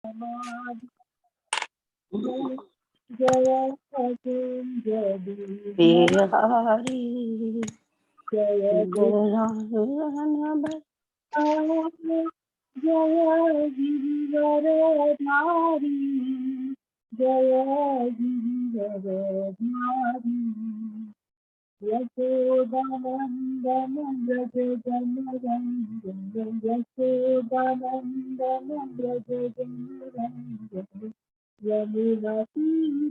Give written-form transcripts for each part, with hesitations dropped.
जय बिहारी जय जय गिरिवरधारी जय गिरिवरधारी यशोदानंदन व्रज जनरंजन यशोदानंदन व्रज जनरंजन यमुना तीरावनचारि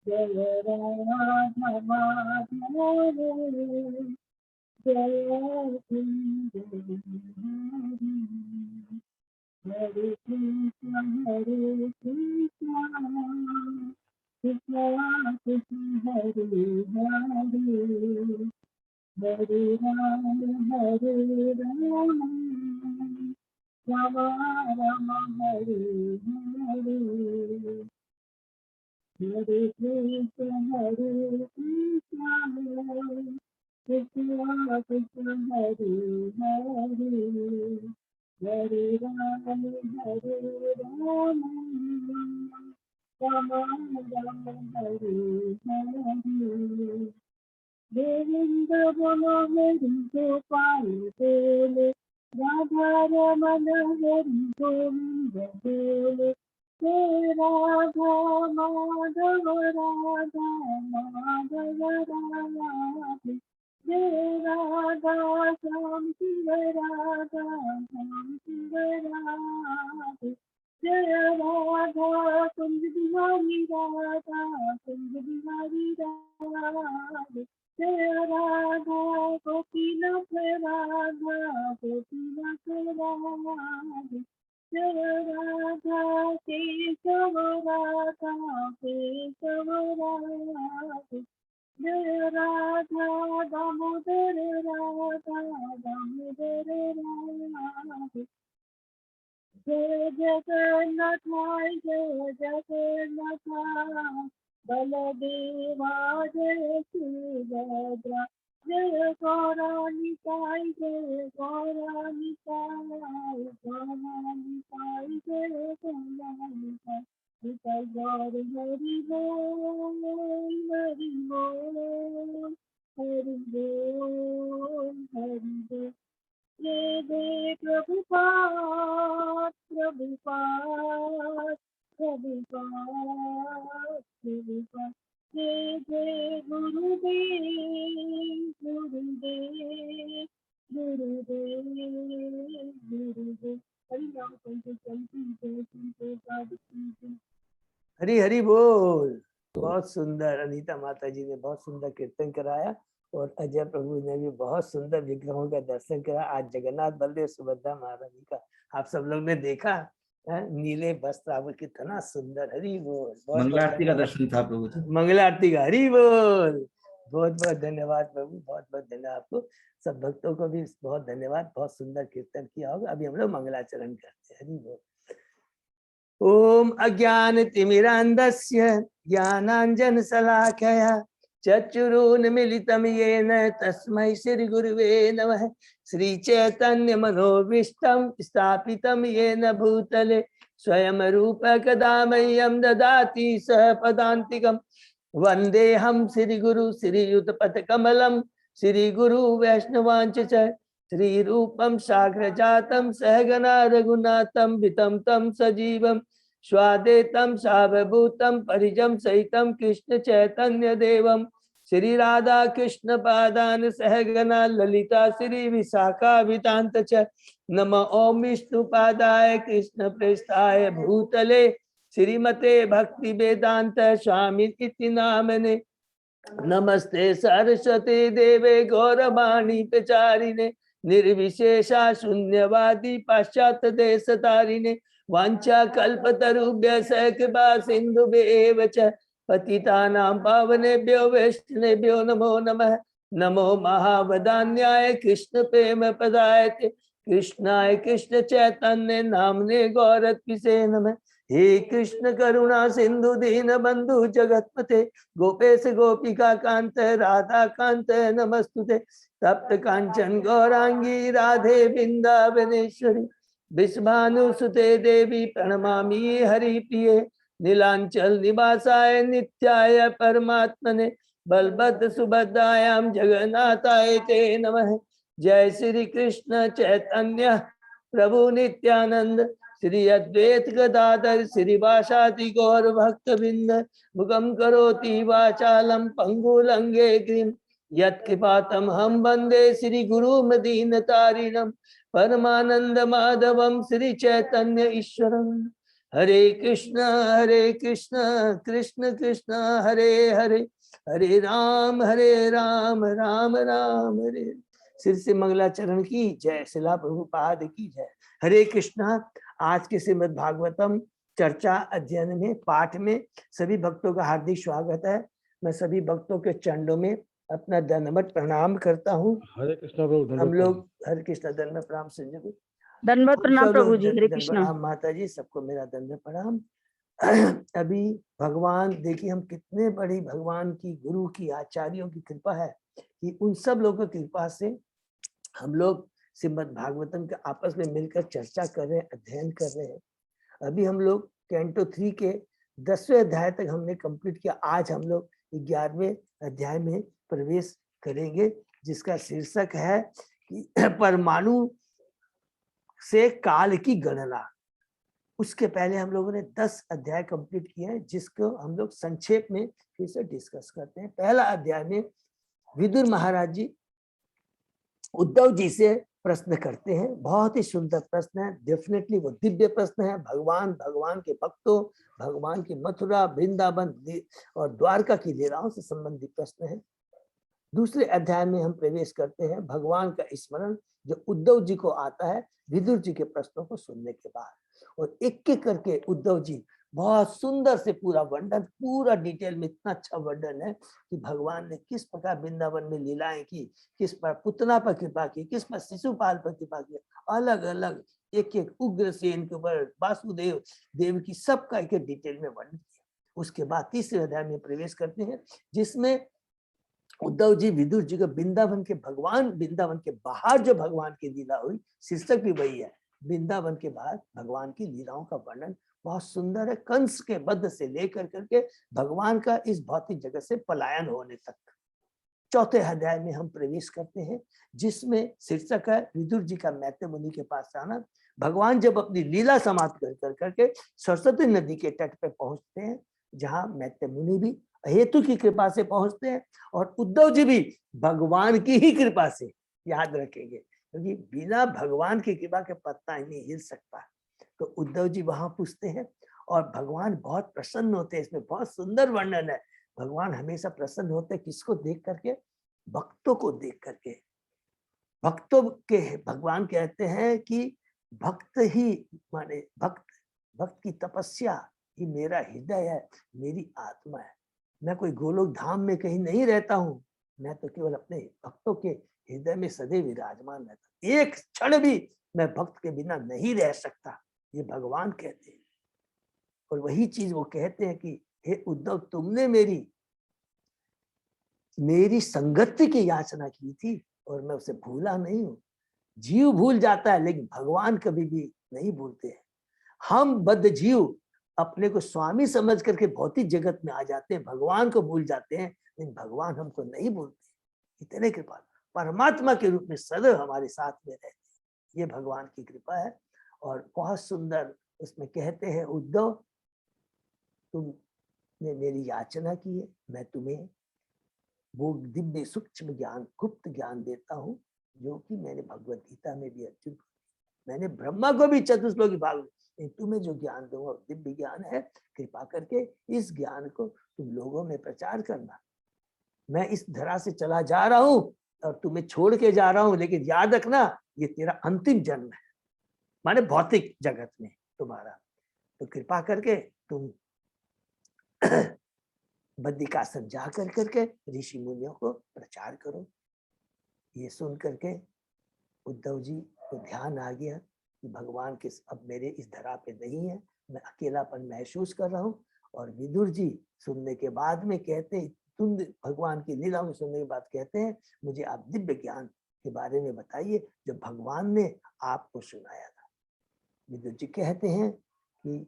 जय राधा माधव जय कुंज बिहारी हरे कृष्ण कृष्ण कृष्ण हरे हरे राम राम राम हरे हरे हरे कृष्ण कृष्ण कृष्ण हरे हरे राम राम राम हरे हरे गोविंद बोलो हरि गोपाल बोले राधा रमन हरि गोविंद बोले हे राधा माधव राधा माधव राधे हे राधा श्याम शिव राधा श्याम शिव राधे जय राधा कुंज बिहारी राधा कुंज बिहारी राधे जय राधा गोपीनाथ राधा गोपीनाथ राधे जय राधा केशव राधा केशव राधे जय राधा दामोदर राधा दामोदर राधे जय जगन्नाथ जय जगन्नाथ बलदेवा जय सुभद्रा जय गौरानिताय जय गौरानिताय गौरानिताय जय गौरानिताय निताय गौर हरि बोल हरि बोल हरि बोल हरि बोल जय जय प्रभुपाद प्रभुपाद प्रभुपाद प्रभुपाद जय जय गुरुदेव गुरुदेव गुरुदेव गुरुदेव हरि राम संकीर्तन की जय श्री प्रभुपाद की जय। हरि हरि बोल। बहुत सुंदर अनीता माता जी ने बहुत सुंदर कीर्तन कराया और अजय प्रभु ने भी बहुत सुंदर विग्रहों का दर्शन करा। आज जगन्नाथ बलदेव सुभद्रा महारानी का आप सब लोग ने देखा है, नीले वस्त्र आप कितना सुंदर। हरि बोल। मंगला आरती का दर्शन था प्रभु जी। मंगला आरती का हरि बोल। बहुत बहुत धन्यवाद प्रभु, बहुत बहुत धन्यवाद आपको। सब भक्तों को भी बहुत धन्यवाद, बहुत सुंदर कीर्तन किया होगा। अभी हम लोग मंगलाचरण करते हैं। हरि बोल। ओम अज्ञानतिमिरान्धस्य ज्ञानाञ्जनशलाकया चक्षुरुन्मीलितं येन तस्मै श्रीगुरुवे नमः। श्रीचैतन्यमनोभीष्टं स्थापितं येन भूतले स्वयं रूप कदा मह्यं ददाति सपदान्तिकं। वन्देऽहं श्रीगुरु श्रीयुतपथकमलं श्रीगुरु वैष्णवांच च श्रीरूपं साग्रजातं सहगना रघुनाथं वितं तं सजीवं स्वादेतं सावभूतं परिजं सहितं कृष्ण चैतन्य देवं श्री राधा कृष्ण पादान सहगना ललिता श्री विशाखावितांत च नम ओम विष्णुपादाय कृष्ण प्रेष्ठाय भूतले श्रीमते भक्ति वेदांत स्वामी इति नामने नमस्ते सरस्वती देवे गौरवाणी प्रचारिणे निर्विशेषा शून्यवादी पाश्चात्य देश तारिणे वांछा कल्पतरुभ्यः कृपा सिन्धुभ्येव च पतितानां पावनेभ्यो वैष्णवेभ्यो नमो नमः। नमो महावदान्याय कृष्ण प्रेम पदाय कृष्णाय कृष्ण चैतन्य नामने गौरत्विषे नमः। हे कृष्ण करुणा सिंधु दीन बंधु जगतपते गोपेश गोपिका कांत राधा कांत नमस्तुते। तप्त कांचन गौरांगी राधे वृंदावनेश्वरी विश्वानुसुते देवी प्रणमामि हरिप्रिये नीलांचल निवासाय नित्याय परमात्मने बलभद्र सुभद्रायाम जगन्नाथाय ते नमः। जय श्री कृष्ण चैतन्य प्रभु नित्यानंद श्री अद्वैत गदाधर श्रीवासादि गौर भक्त बिंद मुखम करोति वाचालम पंगुलंगे गिरिम यत्कृपातम हम वंदे श्री गुरु मदीन तारिणम परमानंद माधवम श्री चैतन्य ईश्वरम। हरे कृष्ण कृष्ण कृष्ण हरे हरे हरे राम राम राम हरे। सिर से मंगलाचरण की जय, शिला प्रभुपाद की जय। हरे कृष्णा। आज के श्रीमद् भागवतम चर्चा अध्ययन में पाठ में सभी भक्तों का हार्दिक स्वागत है। मैं सभी भक्तों के चरणों में अपना दंडवत प्रणाम करता हूँ। हरे कृष्णा प्रभु। हम लोग हरे कृष्णा दंडवत प्रणाम संजय दंडवत प्रणाम प्रभु जी। हरे कृष्णा। माता जी सबको मेरा दंडवत प्रणाम। अभी भगवान देखिए, हम कितने बड़ी भगवान की गुरु की आचार्यों की कृपा है कि उन सब लोगों की कृपा से हम लोग श्रीमद् भागवतम के आपस में मिलकर चर्चा कर रहे हैं, अध्ययन कर रहे हैं। अभी हम लोग कैंटो 3 के 10वें अध्याय तक हमने कंप्लीट किया। आज हम लोग 11वें अध्याय में प्रवेश करेंगे, जिसका शीर्षक है कि परमाणु से काल की गणना। उसके पहले हम लोगों ने 10 अध्याय कंप्लीट किए हैं, जिसको हम लोग संक्षेप में फिर से डिस्कस करते हैं। पहला अध्याय में विदुर महाराज जी उद्धव जी से प्रश्न करते हैं। बहुत ही सुंदर प्रश्न है, डेफिनेटली वो दिव्य प्रश्न है। भगवान के भक्तों, भगवान की मथुरा वृंदावन और द्वारका की लीलाओं से संबंधित प्रश्न है। दूसरे अध्याय में हम प्रवेश करते हैं भगवान का स्मरण, जो उद्धव जी को आता है विदुर जी के प्रश्नों को सुनने के बाद। और एक एक करके उद्धव जी बहुत सुंदर से पूरा वर्णन, पूरा डिटेल में इतना अच्छा वर्णन है कि भगवान ने किस प्रकार वृंदावन में लीलाएं की, किस पर पुतना पर कृपा की, किस पर शिशुपाल पर कृपा की, अलग अलग एक एक उग्रसेन के ऊपर, वासुदेव देव की सबका एक डिटेल में वर्णन किया। उसके बाद तीसरे अध्याय में प्रवेश करते हैं, जिसमें उद्धव जी विदुर जी को वृंदावन के बाहर जो भगवान की लीला हुई, शीर्षक भी वही है, वृंदावन के बाहर भगवान की लीलाओं का वर्णन बहुत सुंदर है। कंस के वध से लेकर करके भगवान का इस भौतिक जगत से पलायन होने तक। चौथे अध्याय में हम प्रवेश करते हैं, जिसमें शीर्षक है विदुर जी का मैत्रेय मुनि के पास आना। भगवान जब अपनी लीला समाप्त कर करके सरस्वती नदी के तट पर पहुंचते हैं, जहां मैत्रेय मुनि भी हेतु की कृपा से पहुंचते हैं और उद्धव जी भी भगवान की ही कृपा से, याद रखेंगे, क्योंकि बिना भगवान की कृपा के पत्ता ही नहीं हिल सकता। तो उद्धव जी वहां पूछते हैं और भगवान बहुत प्रसन्न होते हैं। इसमें बहुत सुंदर वर्णन है। भगवान हमेशा प्रसन्न होते हैं किसको देख करके? भक्तों को देख करके। भक्तों के भगवान कहते हैं कि भक्त ही माने भक्त की तपस्या ही मेरा हृदय है, मेरी आत्मा है। मैं कोई गोलोक धाम में कहीं नहीं रहता हूँ, मैं तो केवल अपने भक्तों के हृदय में सदैव विराजमान रहता हूँ। एक क्षण भी मैं भक्त के बिना नहीं रह सकता, ये भगवान कहते हैं। और वही चीज वो कहते हैं कि हे उद्धव, तुमने मेरी संगति की याचना की थी और मैं उसे भूला नहीं हूं। जीव भूल जाता है, लेकिन भगवान कभी भी नहीं भूलते हैं। हम बद्ध जीव अपने को स्वामी समझ करके भौतिक जगत में आ जाते हैं, भगवान को भूल जाते हैं, लेकिन भगवान हमको नहीं भूलते। इतने कृपा, परमात्मा के रूप में सदैव हमारे साथ में रहते हैं। ये भगवान की कृपा है। और बहुत सुंदर उसमें कहते हैं, उद्धव तुमने मेरी याचना की है, मैं तुम्हें वो दिव्य सूक्ष्म ज्ञान, गुप्त ज्ञान देता हूँ, जो कि मैंने भगवत गीता में भी अर्जुन को, मैंने ब्रह्मा को भी चतुर्श्लोकी भाग, तुम्हें जो ज्ञान दूंगा दिव्य ज्ञान है। कृपा करके इस ज्ञान को तुम लोगों में प्रचार करना। मैं इस धरा से चला जा रहा हूँ और तुम्हें छोड़ के जा रहा हूँ, लेकिन याद रखना ये तेरा अंतिम जन्म है, माने भौतिक जगत में तुम्हारा। तो कृपा करके तुम बद्रिकाश्रम जा करके ऋषि मुनियों को प्रचार करो। ये सुन करके उद्धव जी को ध्यान आ गया कि भगवान के अब मेरे इस धरा पे नहीं है, मैं अकेलापन महसूस कर रहा हूँ। और विदुर जी सुनने के बाद में कहते हैं, तुम भगवान की लीला में सुनने के बाद कहते हैं, मुझे आप दिव्य ज्ञान के बारे में बताइए जो भगवान ने आपको सुनाया था। विदुर जी कहते हैं कि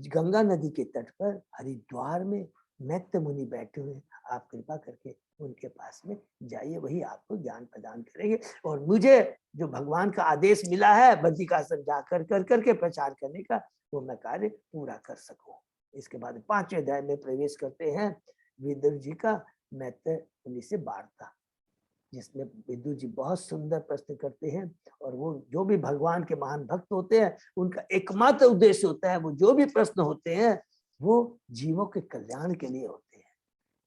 गंगा नदी के तट पर हरिद्वार में मैत्र मुनि बैठे हुए हैं, आप कृपा करके उनके पास में जाइए, वही आपको ज्ञान प्रदान करेंगे और मुझे जो भगवान का आदेश मिला है बद्रिकाश्रम जाकर कर करके प्रचार करने का, वो मैं कार्य पूरा कर सकूं। इसके बाद 5वें अध्याय में प्रवेश करते हैं विदुर जी का मैत्र मुनि से वार्ता, जिसमें विदुर जी बहुत सुंदर प्रश्न करते हैं और वो जो भी भगवान के महान भक्त होते हैं उनका एकमात्र उद्देश्य होता है, वो जो भी प्रश्न होते हैं वो जीवों के कल्याण के लिए होते हैं।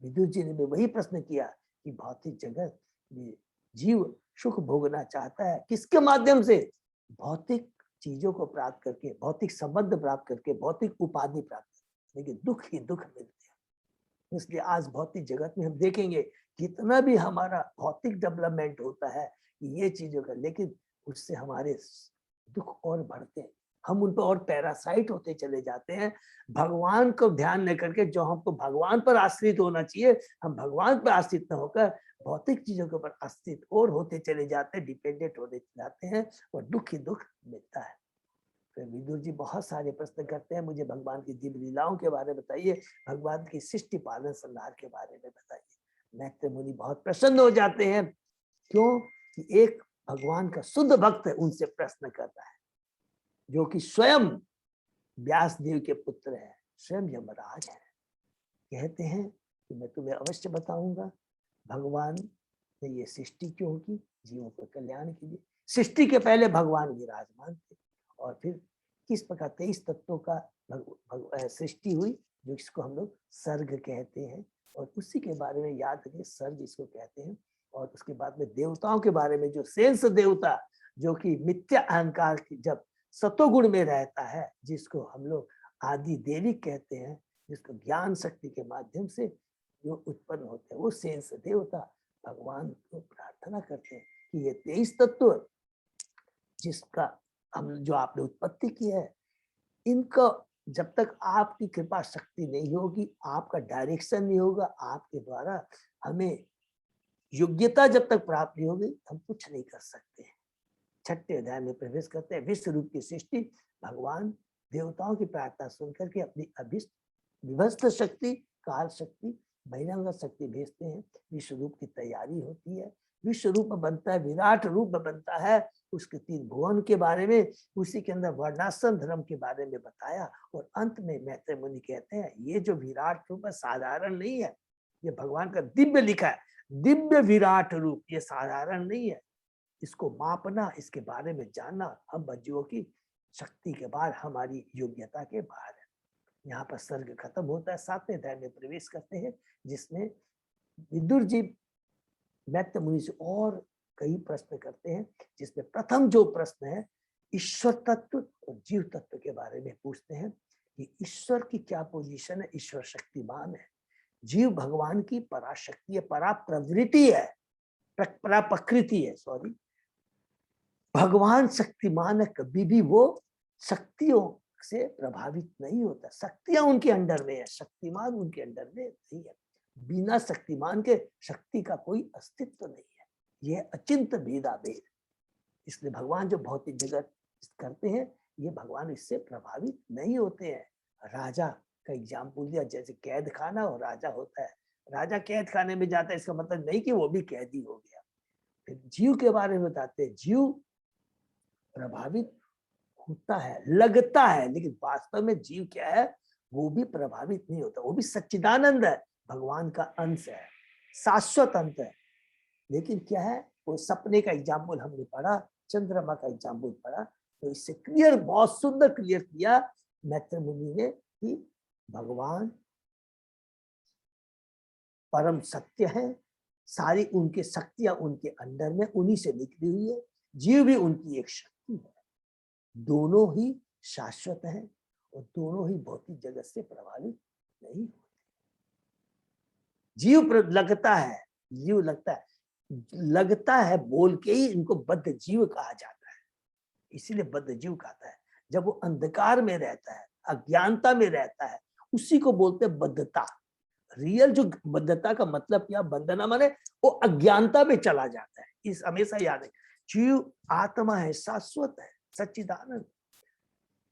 विदुर जी ने भी वही प्रश्न किया कि भौतिक जगत में जीव सुख भोगना चाहता है, किसके माध्यम से? भौतिक चीजों को प्राप्त करके, भौतिक संबंध प्राप्त करके, भौतिक उपाधि प्राप्त करके, लेकिन दुख ही दुख मिलते हैं। इसलिए आज भौतिक जगत में हम देखेंगे कितना भी हमारा भौतिक डेवलपमेंट होता है ये चीजों का, लेकिन उससे हमारे दुख और बढ़ते हैं, हम उन पर और पैरासाइट होते चले जाते हैं। भगवान को ध्यान न करके, जो हमको भगवान पर आश्रित होना चाहिए, हम भगवान पर आश्रित न होकर भौतिक चीजों के ऊपर आश्रित और होते चले जाते हैं, डिपेंडेंट होते जाते हैं और दुख ही दुख मिलता है। फिर विदुर जी बहुत सारे प्रश्न करते हैं, मुझे भगवान की दिव्य लीलाओं के बारे में बताइए, भगवान की सृष्टि पालन संहार के बारे में बताइए। मैत्र मुनि बहुत प्रसन्न हो जाते हैं, क्यों कि एक भगवान का शुद्ध भक्त उनसे प्रश्न करता है, जो कि स्वयं व्यास देव के पुत्र है, स्वयं यमराज है। कहते हैं कि मैं तुम्हें अवश्य बताऊंगा भगवान ने ये सृष्टि क्यों की, जीवों के कल्याण के लिए। सृष्टि के पहले भगवान विराजमान थे और फिर किस प्रकार 23 तत्वों का सृष्टि हुई, जो इसको हम लोग सर्ग कहते हैं, और उसी के बारे में याद रखिए, सर्ग इसको कहते हैं। और उसके बाद में देवताओं के बारे में, जो शेष देवता जो कि मिथ्या अहंकार की जब सतोगुण में रहता है, जिसको हम लोग आदि देवी कहते हैं, जिसको ज्ञान शक्ति के माध्यम से जो उत्पन्न होते हैं, वो शेष देवता भगवान को प्रार्थना करते हैं कि ये 23 तत्व जिसका हम जो आपने उत्पत्ति की है, इनका जब तक आपकी कृपा शक्ति नहीं होगी, आपका डायरेक्शन नहीं होगा, आपके द्वारा हमें योग्यता जब तक प्राप्त नहीं होगी, हम कुछ नहीं कर सकते। 6ठे अध्याय में प्रवेश करते हैं। विश्व रूप की सृष्टि, भगवान देवताओं की प्रार्थना सुनकर के अपनी अभिष्ट विभस्त शक्ति, काल शक्ति, बहिरंग शक्ति भेजते हैं। विश्व रूप की तैयारी होती है, विश्व रूप बनता है, विराट रूप बनता है। उसके 3 भुवन के बारे में, उसी के अंदर वर्णाश्रम धर्म के बारे में बताया। और अंत में मैत्र मुनि कहते हैं ये जो विराट रूप है साधारण नहीं है, ये भगवान का दिव्य लिखा है, दिव्य विराट रूप, ये साधारण नहीं है। इसको मापना, इसके बारे में जानना हम बच्चों की शक्ति के बाहर, हमारी योग्यता के बाहर है। यहाँ पर सर्ग खत्म होता है। 7वें अध्याय में प्रवेश करते हैं, जिसमें विदुर जी मैत्र मुनि से और कई प्रश्न करते हैं, जिसमें प्रथम जो प्रश्न है ईश्वर तत्व और जीव तत्व के बारे में पूछते हैं कि ईश्वर की क्या पोजीशन है। ईश्वर शक्तिमान है, जीव भगवान की पराशक्ति है, परा प्रवृत्ति है, परा प्रकृति है, सॉरी। भगवान शक्तिमान है, कभी भी वो शक्तियों से प्रभावित नहीं होता, शक्तियां उनके अंडर में है, शक्तिमान उनके अंडर में नहीं है। बिना शक्तिमान के शक्ति का कोई अस्तित्व नहीं है, यह अचिंत भेदा भेद। इसलिए भगवान जो भौतिक जगत करते हैं, ये भगवान इससे प्रभावित नहीं होते हैं। राजा का एग्जाम्पल दिया, जैसे कैद खाना और राजा होता है। राजा कैद खाने में जाता है, इसका मतलब नहीं कि वो भी कैदी हो गया। फिर जीव के बारे में बताते हैं, जीव प्रभावित होता है, लगता है, लेकिन वास्तव में जीव क्या है, वो भी प्रभावित नहीं होता, वो भी सच्चिदानंद है, भगवान का अंश है, शाश्वत अंत है। लेकिन क्या है, वो सपने का एग्जाम्पल हमने पढ़ा, चंद्रमा का एग्जाम्पल पढ़ा, तो इससे क्लियर, बहुत सुंदर क्लियर किया मैत्र मुनि ने कि भगवान परम सत्य है, सारी उनके शक्तियां उनके अंदर में, उन्हीं से निकली हुई है। जीव भी उनकी एक शक्ति है, दोनों ही शाश्वत हैं और दोनों ही भौतिक जगत से प्रभावित नहीं होते। जीव लगता है, जीव लगता है बोल के ही इनको बद्ध जीव कहा जाता है, इसीलिए बद्ध जीव कहता है। जब वो अंधकार में रहता है, अज्ञानता में रहता है, उसी को बोलते हैं बद्धता। रियल जो बद्धता का मतलब क्या, बंधना माने वो अज्ञानता में चला जाता है। इस हमेशा याद है, जीव आत्मा है, शाश्वत है, सच्चिदानंद,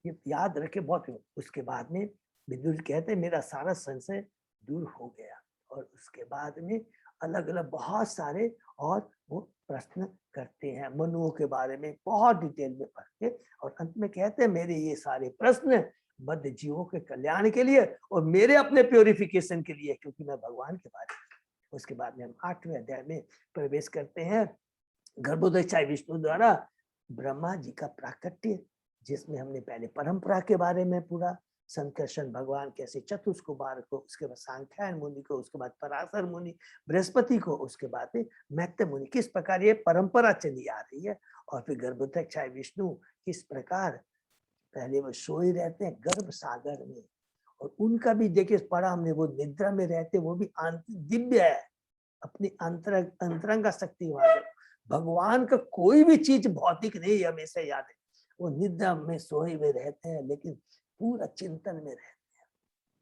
ये याद रखे बहुत। उसके बाद में विदुर कहते हैं मेरा सारा संशय दूर हो गया, और उसके बाद में अलग अलग बहुत सारे और वो प्रश्न करते हैं मनुओं के बारे में बहुत डिटेल में पढ़ के, और अंत में कहते हैं मेरे ये सारे प्रश्न बद्ध जीवों के कल्याण के लिए और मेरे अपने प्योरिफिकेशन के लिए, क्योंकि मैं भगवान के बारे में। उसके बाद में हम 8वें अध्याय में प्रवेश करते हैं। गर्भोदय विष्णु द्वारा ब्रह्मा जी का प्राकट्य, जिसमें हमने पहले परंपरा के बारे में पूरा, संकर्षण भगवान कैसे चतुष्कुमार को, उसके बाद सांख्यायन मुनि को, उसके बाद पराशर मुनि, बृहस्पति को, उसके बाद में मैत्रेय मुनि, किस प्रकार ये परंपरा चली आ रही है। और फिर गर्भोदय विष्णु किस प्रकार पहले वो सोए रहते हैं गर्भ सागर में, और उनका भी देखिए पढ़ा हमने, वो निद्रा में रहते, वो भी दिव्य है, अपनी अंतरंग शक्ति वाले। भगवान का कोई भी चीज भौतिक नहीं, हमेशा याद है। वो निद्रा में सोए हुए रहते हैं, लेकिन पूरा चिंतन में रहते हैं,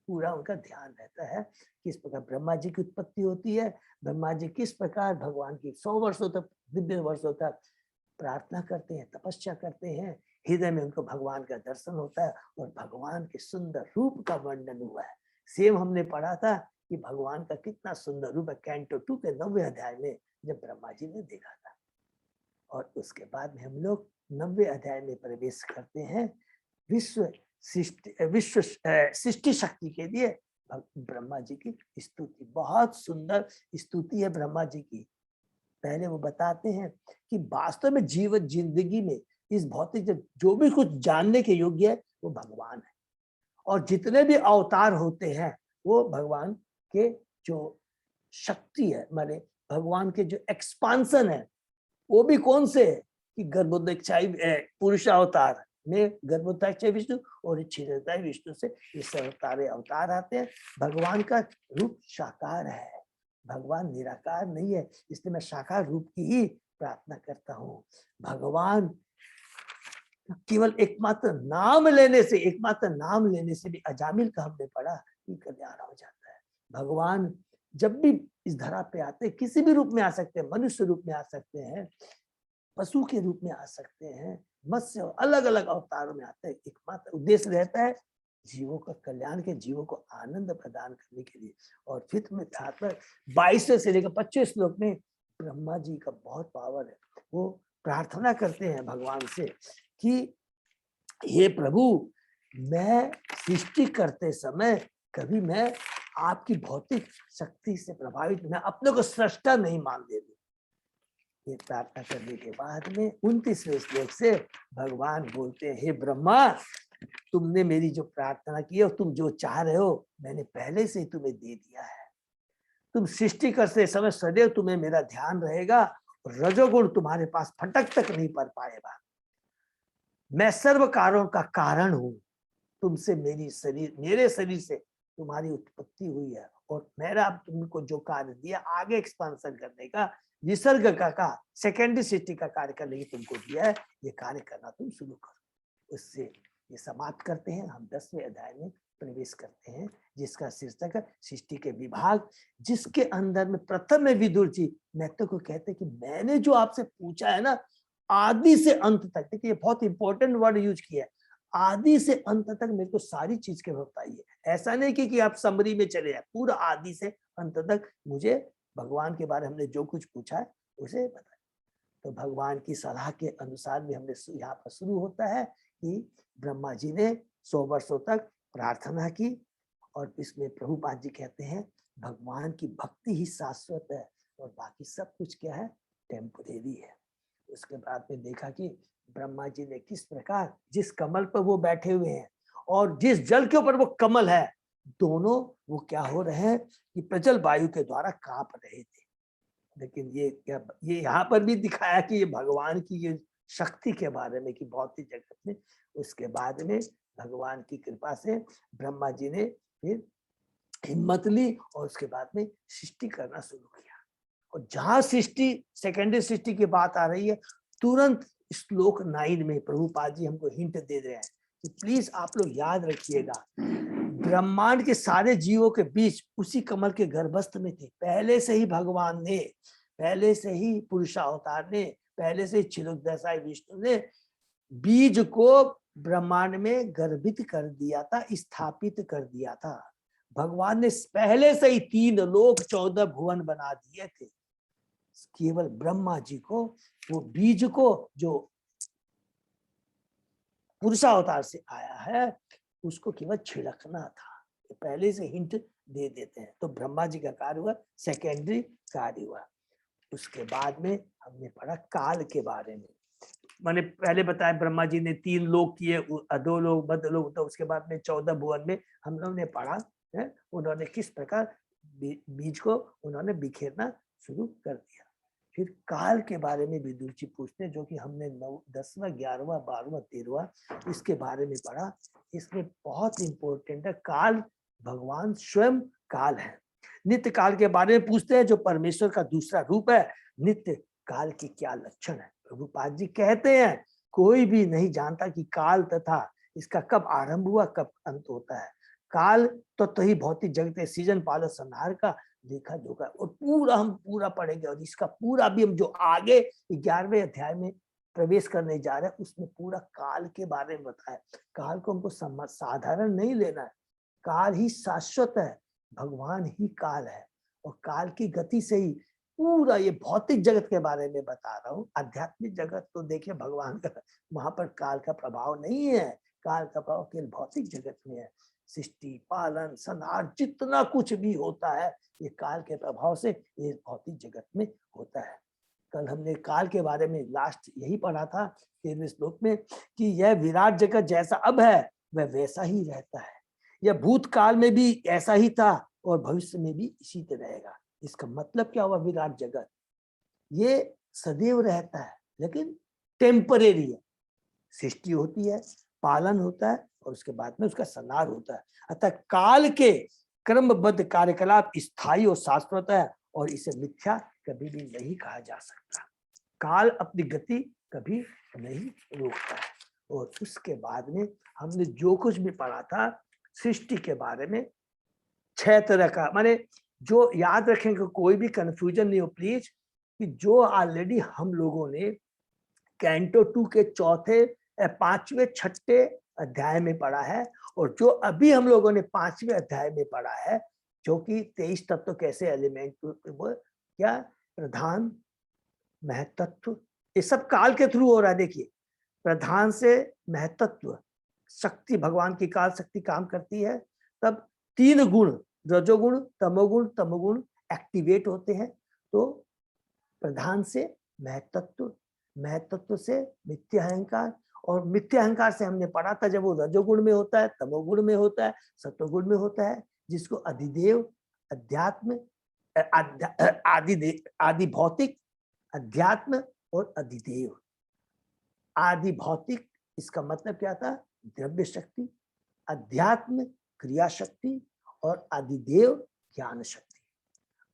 पूरा उनका ध्यान रहता है। किस प्रकार ब्रह्मा जी की उत्पत्ति होती है, ब्रह्मा जी किस प्रकार भगवान की 100 वर्षों तक, दिव्य वर्षों तक प्रार्थना करते हैं, तपस्या करते हैं, हृदय में उनको भगवान का दर्शन होता है, और भगवान के सुंदर रूप का वर्णन हुआ है। सेम हमने पढ़ा था कि भगवान का कितना सुंदर रूप है कैंटो 2 के 9वें अध्याय में, जब ब्रह्मा जी ने देखा था। और उसके बाद में हम लोग 90वें अध्याय में प्रवेश करते हैं। विश्व सृष्टि शक्ति के लिए ब्रह्मा जी की स्तुति, बहुत सुंदर स्तुति है ब्रह्मा जी की। पहले वो बताते हैं कि वास्तव में जीवन जिंदगी में इस भौतिक जो भी कुछ जानने के योग्य है वो भगवान है, और जितने भी अवतार होते हैं वो भगवान के जो शक्ति है, माने भगवान के जो एक्सपांसन है, वो भी कौन से है कि गर्भोदय पुरुष अवतार में गर्भोदय विष्णु और क्षीरोदय विष्णु से ये सारे अवतार आते हैं। भगवान का रूप साकार है, भगवान निराकार नहीं है, इसलिए मैं साकार रूप की ही प्रार्थना करता हूँ। भगवान केवल एकमात्र नाम लेने से भी अजामिल का हमने पढ़ा कि कल्याण हो जाता है। भगवान जब भी इस धरा पे आते हैं, किसी भी रूप में आ सकते हैं, मनुष्य रूप में आ सकते हैं, पशु के रूप में आ सकते हैं, मत्स्य, अलग अलग अवतारों में आते हैं। एकमात्र उद्देश्य रहता है जीवों का कल्याण के, जीवों को आनंद प्रदान करने के लिए। और फिर में 22 से लेकर 25 श्लोक में ब्रह्मा जी का बहुत पावर है। वो प्रार्थना करते हैं भगवान से कि हे प्रभु, मैं सृष्टि करते समय कभी मैं आपकी भौतिक शक्ति से प्रभावित, मैं अपने को सृष्टा नहीं मान ले लूं। ये प्रार्थना करने के बाद में 29वें श्लोक से भगवान बोलते हैं, हे ब्रह्मा, तुमने मेरी जो प्रार्थना की है और तुम जो चाह रहे हो मैंने पहले से ही तुम्हें दे दिया है। तुम सृष्टि करते समय सदैव तुम्हें मेरा ध्यान रहेगा, रजोगुण तुम्हारे पास फटक तक नहीं पड़ पाएगा। मैं सर्व कारणों का कारण हूं, तुमसे मेरे शरीर से तुम्हारी उत्पत्ति हुई है, और मेरा तुमको जो कार्य दिया आगे एक्सपांशन करने का, विसर्ग का सेकेंडरी सृष्टि का कार्य करने की तुमको दिया है, ये कार्य करना तुम शुरू करो। उससे ये समाप्त करते हैं। हम 10वें अध्याय में प्रवेश करते हैं, जिसका शीर्षक है सृष्टि के विभाग, जिसके अंदर में प्रथम में विदुर जी मैत्रेय को कहते हैं कि मैंने जो आपसे पूछा है ना, आदि से अंत तक, देखिए ये बहुत इंपॉर्टेंट वर्ड यूज किया है, आदि से अंत तक मेरे को सारी चीज के बताइए। ऐसा नहीं कि आप समरी में चले जाए, पूरा आदि से अंत तक मुझे भगवान के बारे में हमने जो कुछ पूछा है उसे बताए। तो भगवान की सलाह के अनुसार भी हमने यहाँ पर शुरू होता है कि ब्रह्मा जी ने 100 वर्षों तक प्रार्थना की, और इसमें प्रभुपाद जी कहते हैं भगवान की भक्ति ही शाश्वत है और बाकी सब कुछ क्या है, टेम्परेरी है। उसके बाद में देखा कि ब्रह्मा जी ने किस प्रकार जिस कमल पर वो बैठे हुए हैं और जिस जल के ऊपर वो कमल है, दोनों वो क्या हो रहे हैं कि प्रचल वायु के द्वारा कांप रहे थे। लेकिन ये यहाँ पर भी दिखाया कि ये भगवान की ये शक्ति के बारे में कि भौतिक जगत में। उसके बाद में भगवान की कृपा से ब्रह्मा जी ने फिर हिम्मत ली और उसके बाद में सृष्टि करना शुरू किया। और जहां सृष्टि सेकेंडरी सृष्टि की बात आ रही है, तुरंत श्लोक 9 में प्रभुपाद जी हमको हिंट दे रहे हैं कि प्लीज आप लोग याद रखिएगा, ब्रह्मांड के सारे जीवों के बीच उसी कमल के गर्भस्थ में थे। पहले से ही भगवान ने, पहले से ही पुरुषावतार ने, पहले से ही क्षीरोदय विष्णु ने बीज को ब्रह्मांड में गर्भित कर दिया था, स्थापित कर दिया था। भगवान ने पहले से ही 3 लोक 14 भुवन बना दिए थे। केवल ब्रह्मा जी को वो बीज को जो पुरुषावतार से आया है उसको केवल छिड़कना था। पहले से हिंट दे देते हैं। तो ब्रह्मा जी का कार्य हुआ, सेकेंडरी कार्य हुआ। उसके बाद में हमने पढ़ा काल के बारे में। मैंने पहले बताया ब्रह्मा जी ने 3 लोक किए, अधोलोक मध्यलोक, तो उसके बाद में 14 भुवन में हम लोगों ने पढ़ा है उन्होंने किस प्रकार बीज को उन्होंने बिखेरना शुरू कर दिया। फिर काल के बारे में विदुर जी पूछते हैं, जो कि हमने 10वां 11वां 12वां 13वां इसके बारे में पढ़ा। इसमें बहुत इंपॉर्टेंट है, काल भगवान स्वयं काल है। नित्य काल के बारे में पूछते हैं, जो परमेश्वर का दूसरा रूप है। नित्य काल के क्या लक्षण है? प्रभुपाद जी कहते हैं कोई भी नहीं जानता कि काल तथा इसका कब आरंभ हुआ कब अंत होता है। काल तो ही भौतिक जगत सीजन पालन संहार का देखा जोगा, और पूरा हम पूरा पढ़ेंगे। और इसका पूरा भी हम जो आगे 11वें अध्याय में प्रवेश करने जा रहे हैं उसमें पूरा काल के बारे में बताया। काल को हमको साधारण नहीं लेना है, काल ही शाश्वत है, भगवान ही काल है। और काल की गति से ही पूरा ये भौतिक जगत के बारे में बता रहा हूँ। आध्यात्मिक जगत तो देखिए भगवान का, वहां पर काल का प्रभाव नहीं है। काल का प्रभाव केवल भौतिक जगत में है। सृष्टि पालन संहार जितना कुछ भी होता है ये काल के प्रभाव से ये भौतिक जगत में होता है। कल हमने काल के बारे में लास्ट यही पढ़ा था 13वें श्लोक में कि यह विराट जगत जैसा अब है वह वैसा ही रहता है। यह भूतकाल में भी ऐसा ही था और भविष्य में भी इसी तरह रहेगा। इसका मतलब क्या हुआ? विराट जगत ये सदैव रहता है लेकिन टेम्परेरी है। सृष्टि होती है, पालन होता है और उसके बाद में उसका संहार होता है। अतः काल के क्रमबद्ध कार्यकलाप स्थायी और शाश्वत है और इसे मिथ्या कभी भी नहीं कहा जा सकता। काल अपनी गति कभी नहीं रोकता है। और उसके बाद में हमने जो कुछ भी पढ़ा था सृष्टि के बारे में 6 तरह का, माने जो याद रखेंगे कोई भी कंफ्यूजन नहीं हो प्लीज, कि जो ऑलरेडी हम लोगों ने कैंटो 2 के 4थे 5वें 6ठे अध्याय में पढ़ा है और जो अभी हम लोगों ने 5वें अध्याय में पढ़ा है, जो कि 23 तत्व कैसे एलिमेंट क्या प्रधान महतत्व, ये सब काल के थ्रू हो रहा है। देखिए प्रधान से महतत्व शक्ति, भगवान की काल शक्ति काम करती है, तब 3 गुण रजोगुण तमोगुण एक्टिवेट होते हैं। तो प्रधान से महतत्व, महतत्व से मिथ्या अहंकार, और मिथ्या अहंकार से हमने पढ़ा था जब वो रजोगुण में होता है, तमोगुण में होता है, सत्वगुण में होता है, जिसको अधिदेव अध्यात्म आदि भौतिक अध्यात्म और अधिदेव। आदि भौतिक इसका मतलब क्या था? द्रव्य शक्ति, अध्यात्म क्रिया शक्ति और अधिदेव ज्ञान शक्ति।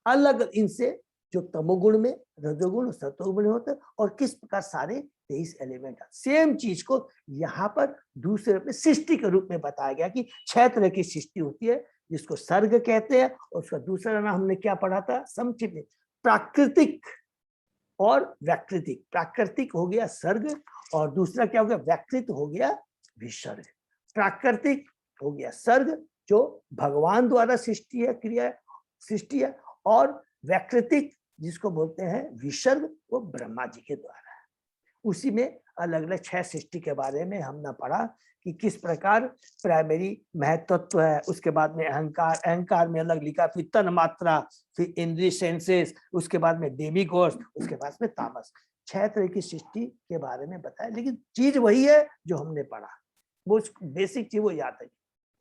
अलग इनसे जो तमोगुण में रजोगुण सत्वगुण होते हैं और किस प्रकार सारे 23 एलिमेंट। सेम चीज को यहाँ पर दूसरे रूप में सृष्टि के रूप में बताया गया कि 6 तरह की सृष्टि होती है, जिसको सर्ग कहते हैं। और उसका दूसरा नाम हमने क्या पढ़ा था संक्षिप्त में? प्राकृतिक और वैकृतिक। प्राकृतिक हो गया सर्ग और दूसरा क्या हो गया? वैकृत हो गया विसर्ग। प्राकृतिक हो गया सर्ग जो भगवान द्वारा सृष्टि है, क्रिया सृष्टि है, और वैकृतिक जिसको बोलते हैं विसर्ग, वो ब्रह्मा जी के द्वारा है। उसी में अलग अलग 6 सृष्टि के बारे में हमने पढ़ा कि किस प्रकार प्राइमरी महतत्व है, उसके बाद में अहंकार, अहंकार में अलग लिखा, फिर तन मात्रा, फिर इंद्रिय सेंसेस, उसके बाद में डेमिगॉड्स, उसके बाद में तामस। 6 तरह की सृष्टि के बारे में बताया, लेकिन चीज वही है जो हमने पढ़ा, वो बेसिक चीज वो याद है।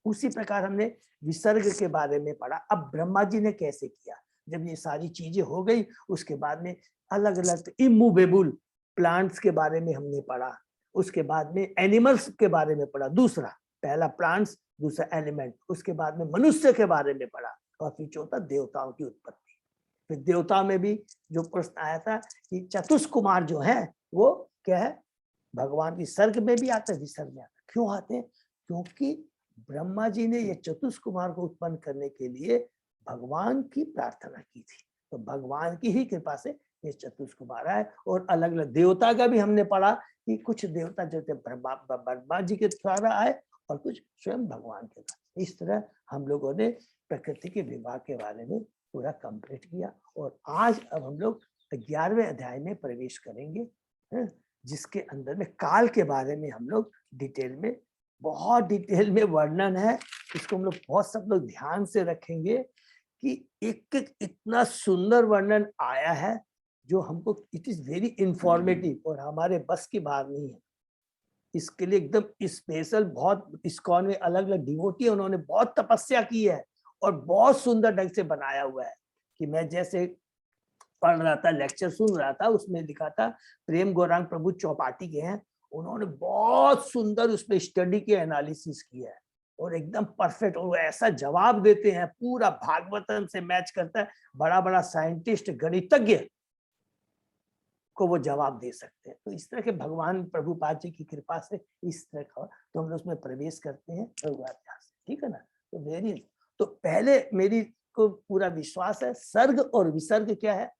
उसी प्रकार हमने विसर्ग के बारे में पढ़ा। अब ब्रह्मा जी ने कैसे किया, जब ये सारी चीजें हो गई उसके बाद में अलग अलग इमूवेबल प्लांट्स के बारे में हमने पढ़ा, उसके बाद में एनिमल्स के बारे में पढ़ा, दूसरा पहला प्लांट्स, दूसरा एलिमेंट, उसके बाद में मनुष्य के बारे में पढ़ा, और फिर चौथा देवताओं की उत्पत्ति। फिर देवताओं में भी जो प्रश्न आया था कि चतुष कुमार जो है वो क्या है, भगवान की सर्ग में भी आता है, विसर्ग में आता है। क्यों आते हैं? क्योंकि ब्रह्मा जी ने ये चतुष कुमार को उत्पन्न करने के लिए भगवान की प्रार्थना की थी, तो भगवान की ही कृपा से ये चतुष कुमार है। और अलग अलग देवता का भी हमने पढ़ा कि कुछ देवता जो थे ब्रह्मा जी के द्वारा आए और कुछ स्वयं भगवान के द्वारा। इस तरह हम लोगों ने प्रकृति के विभाग के बारे में पूरा कंप्लीट किया। और आज अब हम लोग 11वें अध्याय में प्रवेश करेंगे, हैं, जिसके अंदर में काल के बारे में हम लोग डिटेल में, बहुत डिटेल में वर्णन है। इसको हम लोग बहुत सब लोग ध्यान से रखेंगे कि एक इतना सुंदर वर्णन आया है जो हमको इट इज वेरी इंफॉर्मेटिव और हमारे बस की बात नहीं है। इसके लिए एकदम स्पेशल, बहुत इस्कॉन में अलग अलग डिवोटी उन्होंने बहुत तपस्या की है और बहुत सुंदर ढंग से बनाया हुआ है। कि मैं जैसे पढ़ रहा था, लेक्चर सुन रहा था, उसमें लिखा था प्रेम गौरांग प्रभु चौपाटी के हैं, उन्होंने बहुत सुंदर उसमें स्टडी के एनालिसिस किया है और एकदम परफेक्ट, और ऐसा जवाब देते हैं पूरा भागवतम से मैच करता है। बड़ा बड़ा साइंटिस्ट गणितज्ञ को वो जवाब दे सकते हैं। तो इस तरह के भगवान प्रभुपाद जी की कृपा से इस तरह का, तो हम लोग उसमें प्रवेश करते हैं भगवान से, ठीक है ना। तो पहले मेरी को पूरा विश्वास है सर्ग और विसर्ग क्या है,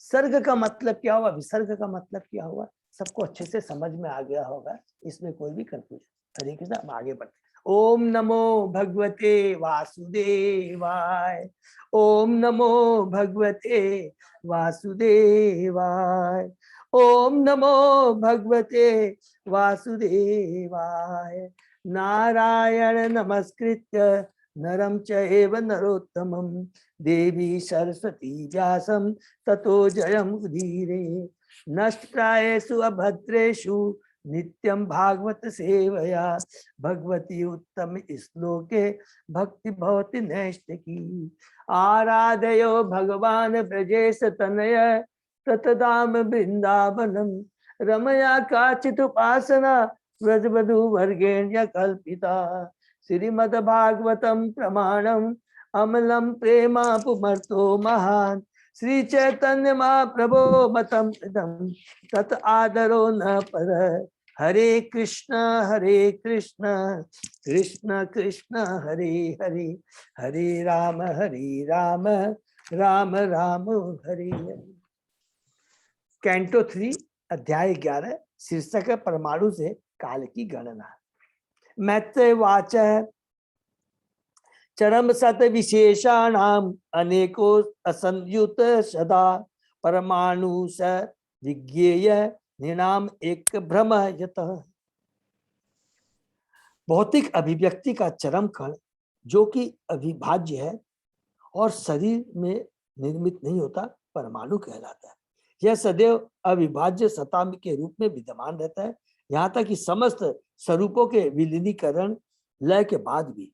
सर्ग का मतलब क्या हुआ, विसर्ग का मतलब क्या हुआ, सबको अच्छे से समझ में आ गया होगा, इसमें कोई भी कंफ्यूजन। हरे कृष्ण, हम आगे बढ़ते। ओम नमो भगवते वासुदेवाय, ओम नमो भगवते वासुदेवाय, ओम नमो भगवते वासुदेवाय। नारायण नमस्कृत्य नरं चैव नरोत्तमं देवी सरस्वती व्यासं ततो जयमुदीरये। नष्टप्रायेषु अभद्रेषु नित्यं भागवत सेवया भगवती उत्तम श्लोके भक्ति भवति नैष्ठिकी। आराधयो भगवान ब्रजेश तनय ततदाम वृंदावनम रमया काचित् उपासना व्रजवधू वर्गेण्य कल्पिता। श्रीमद्भागवतम प्रमाणम अमलम प्रेमापुमर्तो महान श्री चैतन्य महाप्रभो मतम इदं तत् आदरो न पर। हरे कृष्ण कृष्ण कृष्ण हरे हरे, हरे राम राम राम हरे हरे। कैंटो 3 अध्याय 11 शीर्षक है परमाणु से काल की गणना। मैत्रेय वाच चरम सत विशेषाणाम अनेको असंयुत सदा परमाणु स विज्ञेय निनाम एक भ्रम यत। भौतिक अभिव्यक्ति का चरम कण जो कि अविभाज्य है और शरीर में निर्मित नहीं होता, परमाणु कहलाता है। यह सदैव अविभाज्य सत्ता के रूप में विद्यमान रहता है, यहाँ तक कि समस्त स्वरूपों के विलीनीकरण लय के बाद भी।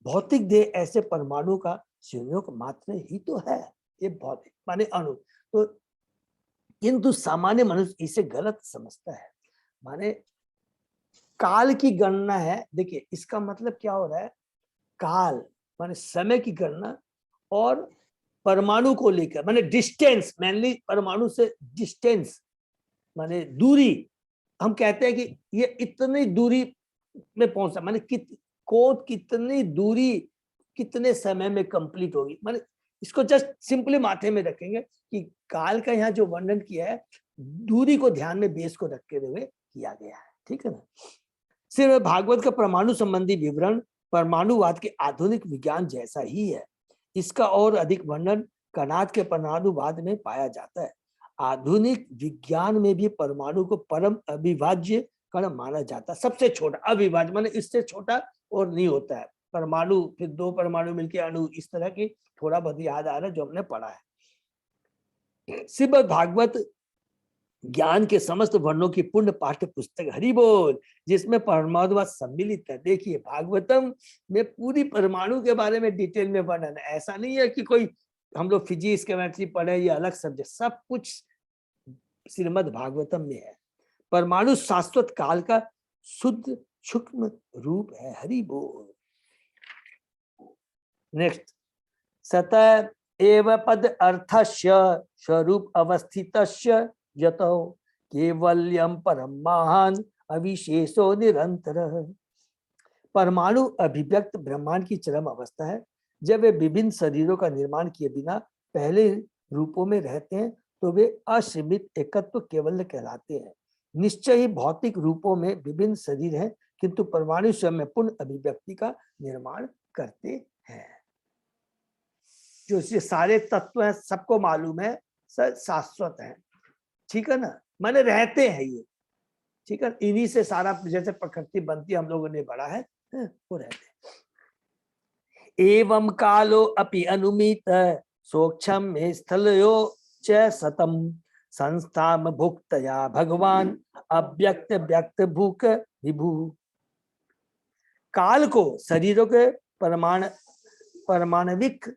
भौतिक देह ऐसे परमाणु का संयोग मात्र ही तो है, ये भौतिक माने अणु। तो किंतु सामान्य मनुष्य इसे गलत समझता है। माने काल की गणना है, देखिए इसका मतलब क्या हो रहा है, काल माने समय की गणना और परमाणु को लेकर माने डिस्टेंस, मेनली परमाणु से डिस्टेंस माने दूरी। हम कहते हैं कि ये इतनी दूरी में पहुंचा, माने कितनी दूरी कितने समय में कंप्लीट होगी। माने इसको जस्ट सिंपली माथे में रखेंगे कि काल का यहाँ जो वर्णन किया है दूरी को ध्यान में बेस को रखते हुए किया गया है, ठीक है ना। सिर्फ भागवत का परमाणु संबंधी विवरण परमाणुवाद के आधुनिक विज्ञान जैसा ही है। इसका और अधिक वर्णन कनाद के परमाणुवाद में पाया जाता है। आधुनिक विज्ञान में भी परमाणु को परम अविभाज्य कण माना जाता है, सबसे छोटा अविभाज्य माने इससे छोटा और नहीं होता है। परमाणु फिर 2 परमाणु मिलके अणु, इस तरह की थोड़ा बहुत याद आ रहा है जो हमने पढ़ा है। श्रीमद् भागवत ज्ञान के समस्त वर्णों की पूर्ण पाठ्य पुस्तक हरि बोल, जिसमें परमाणुवाद सम्मिलित है। देखिए भागवतम में पूरी परमाणु के बारे में डिटेल में वर्णन है। ऐसा नहीं है कि कोई हम लोग फिजिक्स केमिस्ट्री पढ़े या अलग सब्जेक्ट, सब कुछ श्रीमद् भागवतम में है। परमाणु शाश्वत काल का शुद्ध सूक्ष्म रूप है, हरि बोल। नेक्स्ट, सत एव पद अर्थस्य स्वरूप अवस्थितस्य यतो केवल्यम परम महान अविशेषो निरंतर। परमाणु अभिव्यक्त ब्रह्मांड की चरम अवस्था है। जब वे विभिन्न शरीरों का निर्माण किए बिना पहले रूपों में रहते हैं तो वे असीमित एकत्व केवल्य कहलाते हैं। निश्चय ही भौतिक रूपों में विभिन्न शरीर हैं, किंतु परमाणु स्वयं में पूर्ण अभिव्यक्ति का निर्माण करते हैं। जो ये सारे तत्व हैं सबको मालूम है, शाश्वत है, ठीक है ना, माने रहते हैं ये, ठीक है। इन्हीं से सारा जैसे प्रकृति बनती हम लोगों ने पढ़ा है, वो रहते हैं। एवं कालो अपि अनुमित सोक्षम में स्थलयो च सतम संस्थाम भुक्तया भगवान अव्यक्त व्यक्त भूक विभू। काल को शरीरों के परमाणविक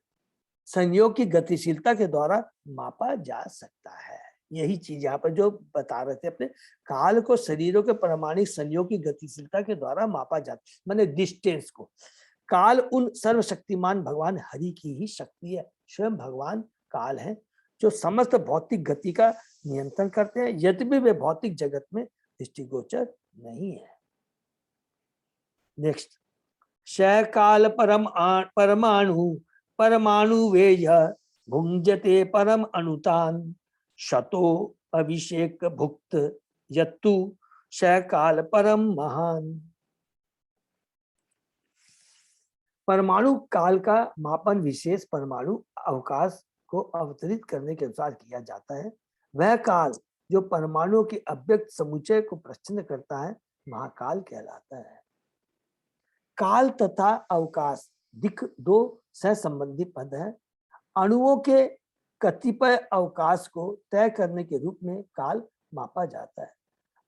संयोग की गतिशीलता के द्वारा मापा जा सकता है। यही चीज यहाँ पर जो बता रहे थे अपने, काल को शरीरों के परमाणु संयोग की गतिशीलता के द्वारा मापा जाता है, माने डिस्टेंस को। काल उन सर्वशक्तिमान भगवान हरि की ही शक्ति है, स्वयं भगवान काल है जो समस्त भौतिक गति का नियंत्रण करते हैं, यद्यपि वे भौतिक जगत में दृष्टिगोचर नहीं है। नेक्स्ट, क्षय काल परमाणु परमाणु वेय भुंजते परम अनुतान शतो अभिषेक भुक्त यत्तु क्षय काल परम महान। परमाणु काल का मापन विशेष परमाणु अवकाश को अवतरित करने के अनुसार किया जाता है। वह काल जो परमाणुओं के अव्यक्त समुच्चय को प्रश्न करता है महाकाल कहलाता है। काल तथा अवकाश दिक् दो सहसंबंधी पद है। अणुओं के कतिपय अवकाश को तय करने के रूप में काल मापा जाता है।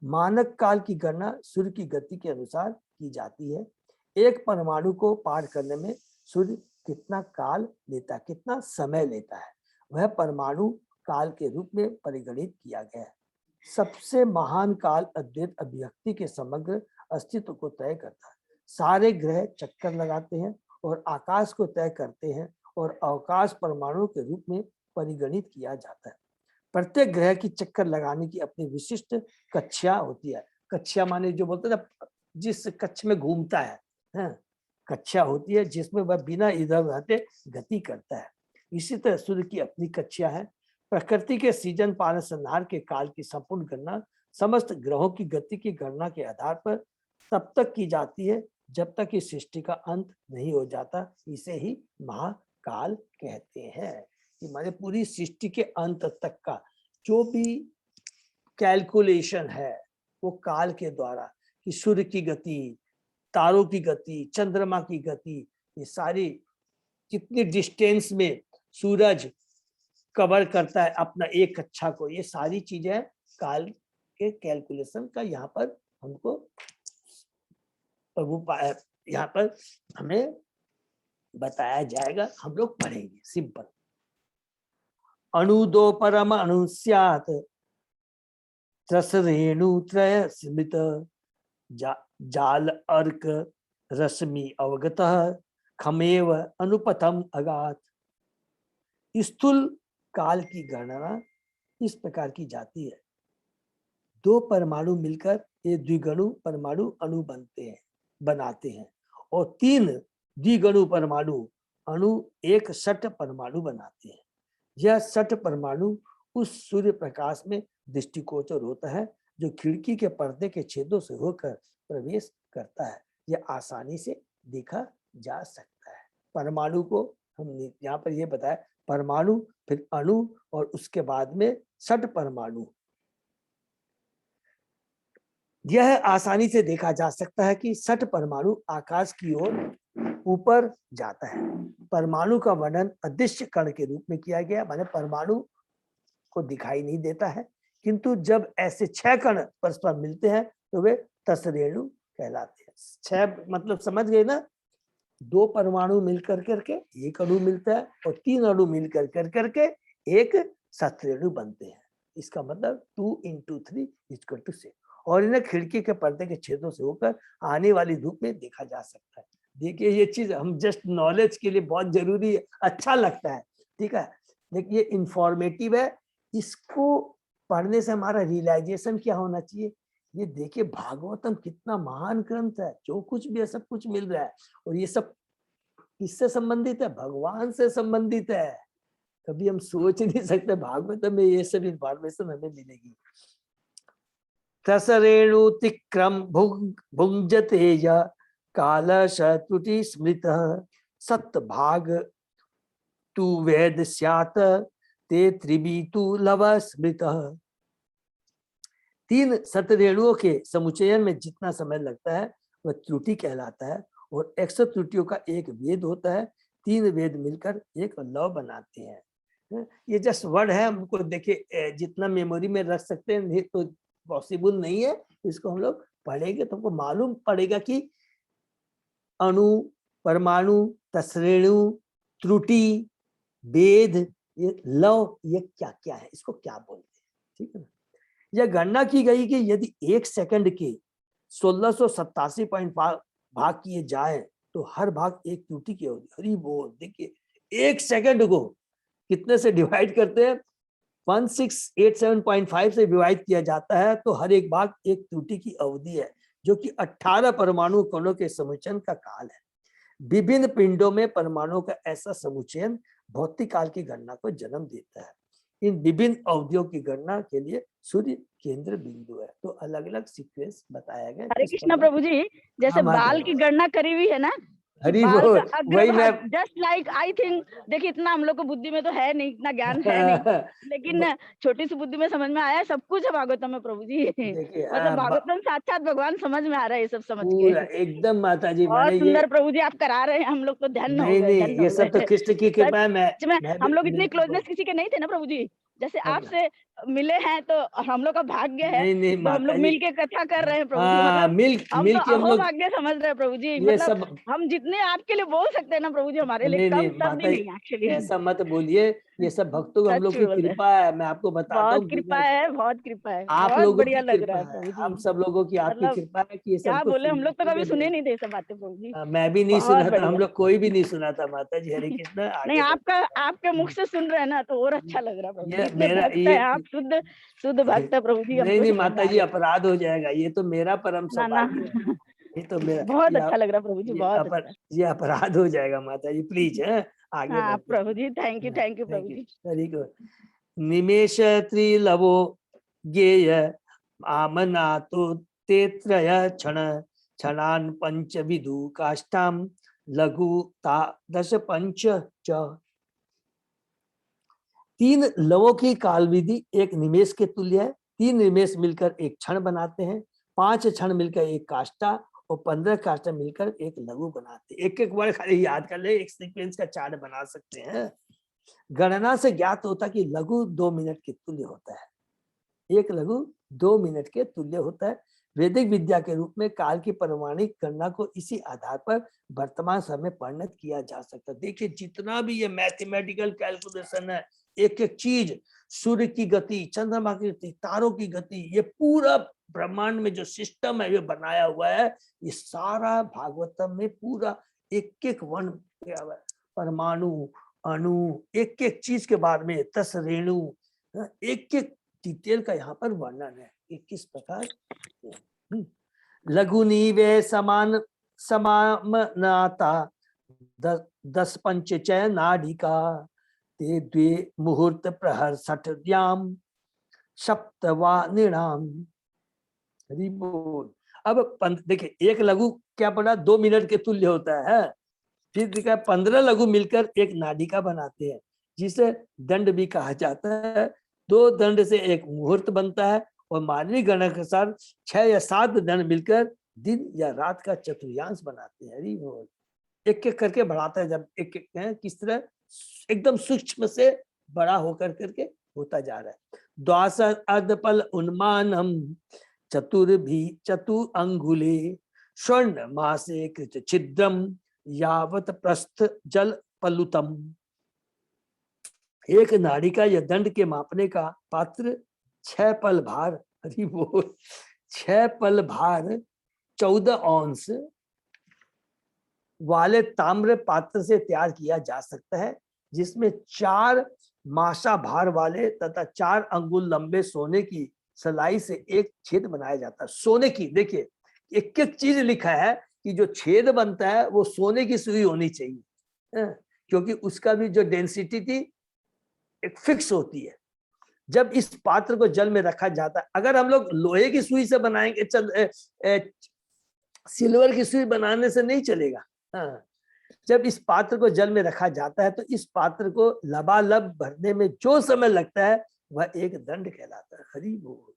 मानक काल की गणना सूर्य की गति के अनुसार की जाती है। एक परमाणु को पार करने में सूर्य कितना काल लेता है, कितना समय लेता है, वह परमाणु काल के रूप में परिगणित किया गया है। सबसे महान काल अद्वैत अभिव्यक्ति के समग्र अस्तित्व को तय करता है। सारे ग्रह चक्कर लगाते हैं और आकाश को तय करते हैं और अवकाश परमाणु के रूप में परिगणित किया जाता है। प्रत्येक ग्रह की चक्कर लगाने की अपनी विशिष्ट कक्षा होती है। कक्षा माने जो बोलते हैं ना, जिस कक्ष में घूमता है, कक्षा होती है जिसमें वह बिना इधर उधर गति करता है। इसी तरह सूर्य की अपनी कक्षा है। प्रकृति के सीजन पालन संहार के काल की संपूर्ण गणना समस्त ग्रहों की गति की गणना के आधार पर तब तक की जाती है जब तक इस सृष्टि का अंत नहीं हो जाता। इसे ही महाकाल कहते हैं। हमारे पूरी सृष्टि के अंत तक का जो भी कैलकुलेशन है वो काल के द्वारा, कि सूर्य की गति, तारों की गति, चंद्रमा की गति, ये सारी कितनी डिस्टेंस में सूरज कवर करता है अपना एक कक्षा को, ये सारी चीजें काल के कैलकुलेशन का यहाँ पर हमको प्रभु यहाँ पर हमें बताया जाएगा, हम लोग पढ़ेंगे। सिंपल, अणु दो परम अणु स्यात् त्रस रेणु त्रय स्मृत जाल अर्क रश्मि अवगतः खमेव अनुपथम अगात। स्थूल काल की गणना इस प्रकार की जाती है। दो परमाणु मिलकर ये द्विगणु परमाणु अणु बनाते हैं और तीन द्विगणु परमाणु अणु एक षट परमाणु बनाते हैं। यह षट परमाणु उस सूर्य प्रकाश में दृष्टिगोचर होता है जो खिड़की के पर्दे के छेदों से होकर प्रवेश करता है। यह आसानी से देखा जा सकता है। परमाणु को हमने यहाँ पर यह बताया, परमाणु, फिर अणु और उसके बाद में षट परमाणु। यह आसानी से देखा जा सकता है कि षट परमाणु आकाश की ओर ऊपर जाता है। परमाणु का वर्णन अदृश्य कण के रूप में किया गया, माने परमाणु को दिखाई नहीं देता है, किंतु जब ऐसे 6 कण परस्पर मिलते हैं तो वे तसरेणु कहलाते हैं। 6 मतलब समझ गए ना, 2 परमाणु मिलकर करके एक अणु मिलता है और 3 अणु मिलकर करके एक सतरेणु बनते हैं। इसका मतलब 2 × 3 = 6। और इन्हें खिड़की के पर्दे के छेदों से होकर आने वाली धूप में देखा जा सकता है। देखिए ये चीज हम जस्ट नॉलेज के लिए बहुत जरूरी है, अच्छा लगता है, ठीक है, लेकिन ये इंफॉर्मेटिव है। इसको पढ़ने से हमारा रियलाइजेशन क्या होना चाहिए, ये देखिए भागवतम कितना महान ग्रंथ है, जो कुछ भी है सब कुछ मिल रहा है और ये सब किससे संबंधित है, भगवान से संबंधित है। कभी हम सोच नहीं सकते भागवतम में ये सब इंफॉर्मेशन हमें मिलेगी। तसरेणुतिक्रम भुंजते य कालश त्रुटि स्मृत सत भाग तु वेद स्यात् ते त्रिबीतु लव स्मृत। 3 सतरेणुओं के समुच्चयन में जितना समय लगता है वह त्रुटि कहलाता है, और 100 त्रुटियों का एक वेद होता है। 3 वेद मिलकर एक लव बनाते हैं। ये जस्ट वर्ड है, हमको देखिए जितना मेमोरी में रख सकते हैं नहीं तो पॉसिबल नहीं है। इसको हम लोग पढ़ेंगे तो हमको मालूम पड़ेगा कि अणु, परमाणु, तसरेणु, त्रुटि, वेद, ये लव, ये क्या क्या है, इसको क्या बोलते हैं, ठीक है ना। यह गणना की गई कि यदि 1 सेकंड के 1687 भाग किए जाए तो हर भाग एक त्रुटि की होगी। हरी बोल, देखिए 1 सेकंड को कितने से डिवाइड करते हैं, 1687.5 से डिवाइड किया जाता है तो हर एक भाग एक त्रुटि की अवधि है, जो कि 18 परमाणु कणों के समुच्चयन का काल है। विभिन्न पिंडों में परमाणुओं का ऐसा समुच्चयन भौतिक काल की गणना को जन्म देता है। इन विभिन्न अवधियों की गणना के लिए सूर्य केंद्र बिंदु है। तो अलग अलग सीक्वेंस बताया गया। हरे कृष्णा प्रभु जी, जैसे बाल की गणना करी हुई है ना, हरी बाल बोल, का वही मैं अग्रभाग जस्ट लाइक आई थिंक, देखिए इतना हम लोग को बुद्धि में तो है नहीं, इतना ज्ञान है नहीं, लेकिन छोटी सी बुद्धि में समझ में आया सब कुछ है भागवतम में प्रभु जी। देखिए मतलब भागवतम साक्षात भगवान समझ में आ रहा है ये सब समझ के। पूरा एकदम माता जी, बहुत मैंने ये सुंदर प्रभु जी आप करा रहे हैं, हम लोग तो धन्य हो नहीं गए, नहीं, धन्य ये हो सब तो गए। कृष्ण की कृपा है। सच में मैं हम लोग इतनी बिल्कुल क्लोजनेस किसी के नहीं थे ना प्रभु जी, जैसे आपसे मिले हैं तो हम लोग का भाग्य है। नहीं नहीं तो हम माता लोग जी, मिल के कथा कर रहे हैं प्रभु जी, हाँ मतलब मिल हम तो के हम लोग अहोभाग्य समझ रहे हैं प्रभु जी। ये मतलब सब, हम जितने आपके लिए बोल सकते हैं ना प्रभु जी, हमारे लिए नहीं कम नहीं शब्द ही माता जी, नहीं एक्चुअली। ऐसा मत बोलिए। ये सब भक्तों को हम सच लोग की में बोल रहे हैं, कृपा है। मैं आपको बताता बहुत हूँ कृपा बिना, है, बहुत कृपा है, आप बहुत लोगों बढ़िया की लग रहा कृपा है है, प्रभु जी। हम सब लोगों की आपकी मतलब कृपा है कि ये क्या सबको बोले, हम लोग तो सुनने कभी को सुने मिल नहीं थे ये सब बातें प्रभु जी। रहा। मैं भी नहीं बहुत सुना था, हम बढ़िया। लोग कोई भी नहीं सुना था माता जी। हरे कृष्ण, नहीं, आगे बढ़ते आपके मुख से सुन रहे हैं ना तो और अच्छा लग रहा है प्रभु जी। ये इतने मेरा भक्त ये हैं आप, शुद्ध शुद्ध भक्त है प्रभु जी, नहीं हमको नहीं समझ में माता आ जी, गया। अपराध हो जाएगा। ये तो मेरा परम ना ना, सौभाग्य है। ये तो मेरा बहुत अच्छा लग रहा है प्रभु जी, बहुत अच्छा। ये अपराध हो जाएगा माता जी, प्लीज है। आगे हाँ बढ़ते Prabhu ji, thank you thank Prabhu you, जी। Very good. निमेश त्रिलवो गेय आमना तो ते त्रय क्षण क्षणान पंच विदु काष्ठाम लघु ता दश पंच च। 3 लवों की काल विधि एक निमेश के तुल्य है। 3 निमेश मिलकर एक क्षण बनाते हैं, 5 क्षण मिलकर एक काष्ठा और 15 काष्ठा मिलकर एक लघु बनाते हैं। एक एक वर्ड खाली याद कर ले, एक सीक्वेंस का चार्ट बना सकते हैं। गणना से ज्ञात होता कि लघु 2 मिनट के तुल्य होता है। एक लघु 2 मिनट के तुल्य होता है। वैदिक विद्या के रूप में काल की परमाणिक गणना को इसी आधार पर वर्तमान समय में परिणत किया जा सकता है। देखिए जितना भी ये मैथमेटिकल कैलकुलेशन है, एक एक चीज, सूर्य की गति, चंद्रमा की गति, तारों की गति, ये पूरा ब्रह्मांड में जो सिस्टम है ये बनाया हुआ है, ये सारा भागवतम में पूरा एक एक वन परमाणु, अणु, एक एक चीज के बारे में, तस रेणु, एक एक डिटेल का यहाँ पर वर्णन है कि किस प्रकार। लघुनी वे समान समामनाता 10 पंच चय नाडिका ते द्वे मुहूर्त प्रहर 60 सप्तवा निणाम। हरि बोल। अब देखिए एक लघु क्या पड़ा, 2 मिनट के तुल्य होता है। फिर देखा 15 लघु मिलकर एक नाडिका बनाते हैं, जिसे दंड भी कहा जाता है। 2 दंड से एक मुहूर्त बनता है और मानवीय गणना के अनुसार 6 या 7 दंड मिलकर दिन या रात का चतुर्थांश बनाते हैं। हरि बोल। एक एक करके बढ़ाता है, जब एक एक किस तरह एकदम सूक्ष्म से बड़ा होकर करके होता जा रहा है। द्वास अर्धपल उन्मानम चतु अंगुले स्वर्ण मासे कृत छिद्रम यावत प्रस्थ जल पलुतम। एक नाड़िका या दंड के मापने का पात्र 6 पल भार, हरि बोल, 6 पल भार 14 औंस वाले ताम्र पात्र से तैयार किया जा सकता है, जिसमें 4 मासा भार वाले तथा 4 अंगुल लंबे सोने की सलाई से एक छेद बनाया जाता है। सोने की, देखिए एक एक चीज लिखा है कि जो छेद बनता है वो सोने की सुई होनी चाहिए, क्योंकि उसका भी जो डेंसिटी थी एक फिक्स होती है। जब इस पात्र को जल में रखा जाता है, अगर हम लोग लोहे की सुई से बनाएंगे, सिल्वर की सुई बनाने से नहीं चलेगा। हाँ, जब इस पात्र को जल में रखा जाता है तो इस पात्र को लबालब भरने में जो समय लगता है वह एक दंड कहलाता है। हरि बोल।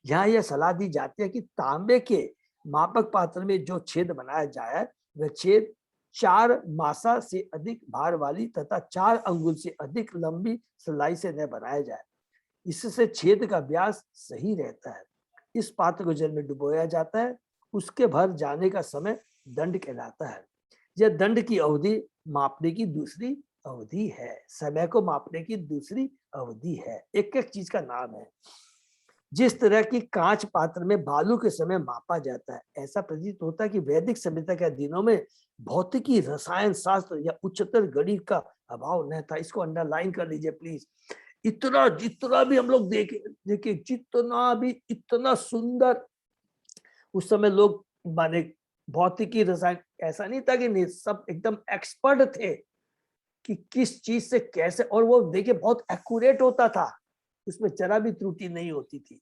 यहाँ यह सलाह दी जाती है कि तांबे के मापक पात्र में जो छेद बनाया जाए वह छेद 4 मासा से अधिक भार वाली तथा 4 अंगुल से अधिक लंबी सलाई से न बनाया जाए, इससे छेद का व्यास सही रहता है। इस पात्र को जल में डुबोया जाता है, उसके भर जाने का समय दंड कहलाता है। यह दंड की अवधि मापने की दूसरी अवधि है, समय को मापने की दूसरी अवधि है। एक एक चीज का नाम है। जिस तरह की कांच पात्र में बालू के समय मापा जाता है, ऐसा प्रतीत होता है कि वैदिक सभ्यता के दिनों में भौतिकी, रसायन शास्त्र या उच्चतर गणित का अभाव न था। इसको अंडरलाइन कर लीजिए प्लीज। इतना जितना भी हम लोग देखिए जितना भी इतना सुंदर उस समय लोग माने भौतिकी, रसायन, ऐसा नहीं था कि नहीं, सब एकदम एक्सपर्ट थे कि किस चीज से कैसे, और वो देखिए बहुत एक्यूरेट होता था, उसमें जरा भी त्रुटि नहीं होती थी,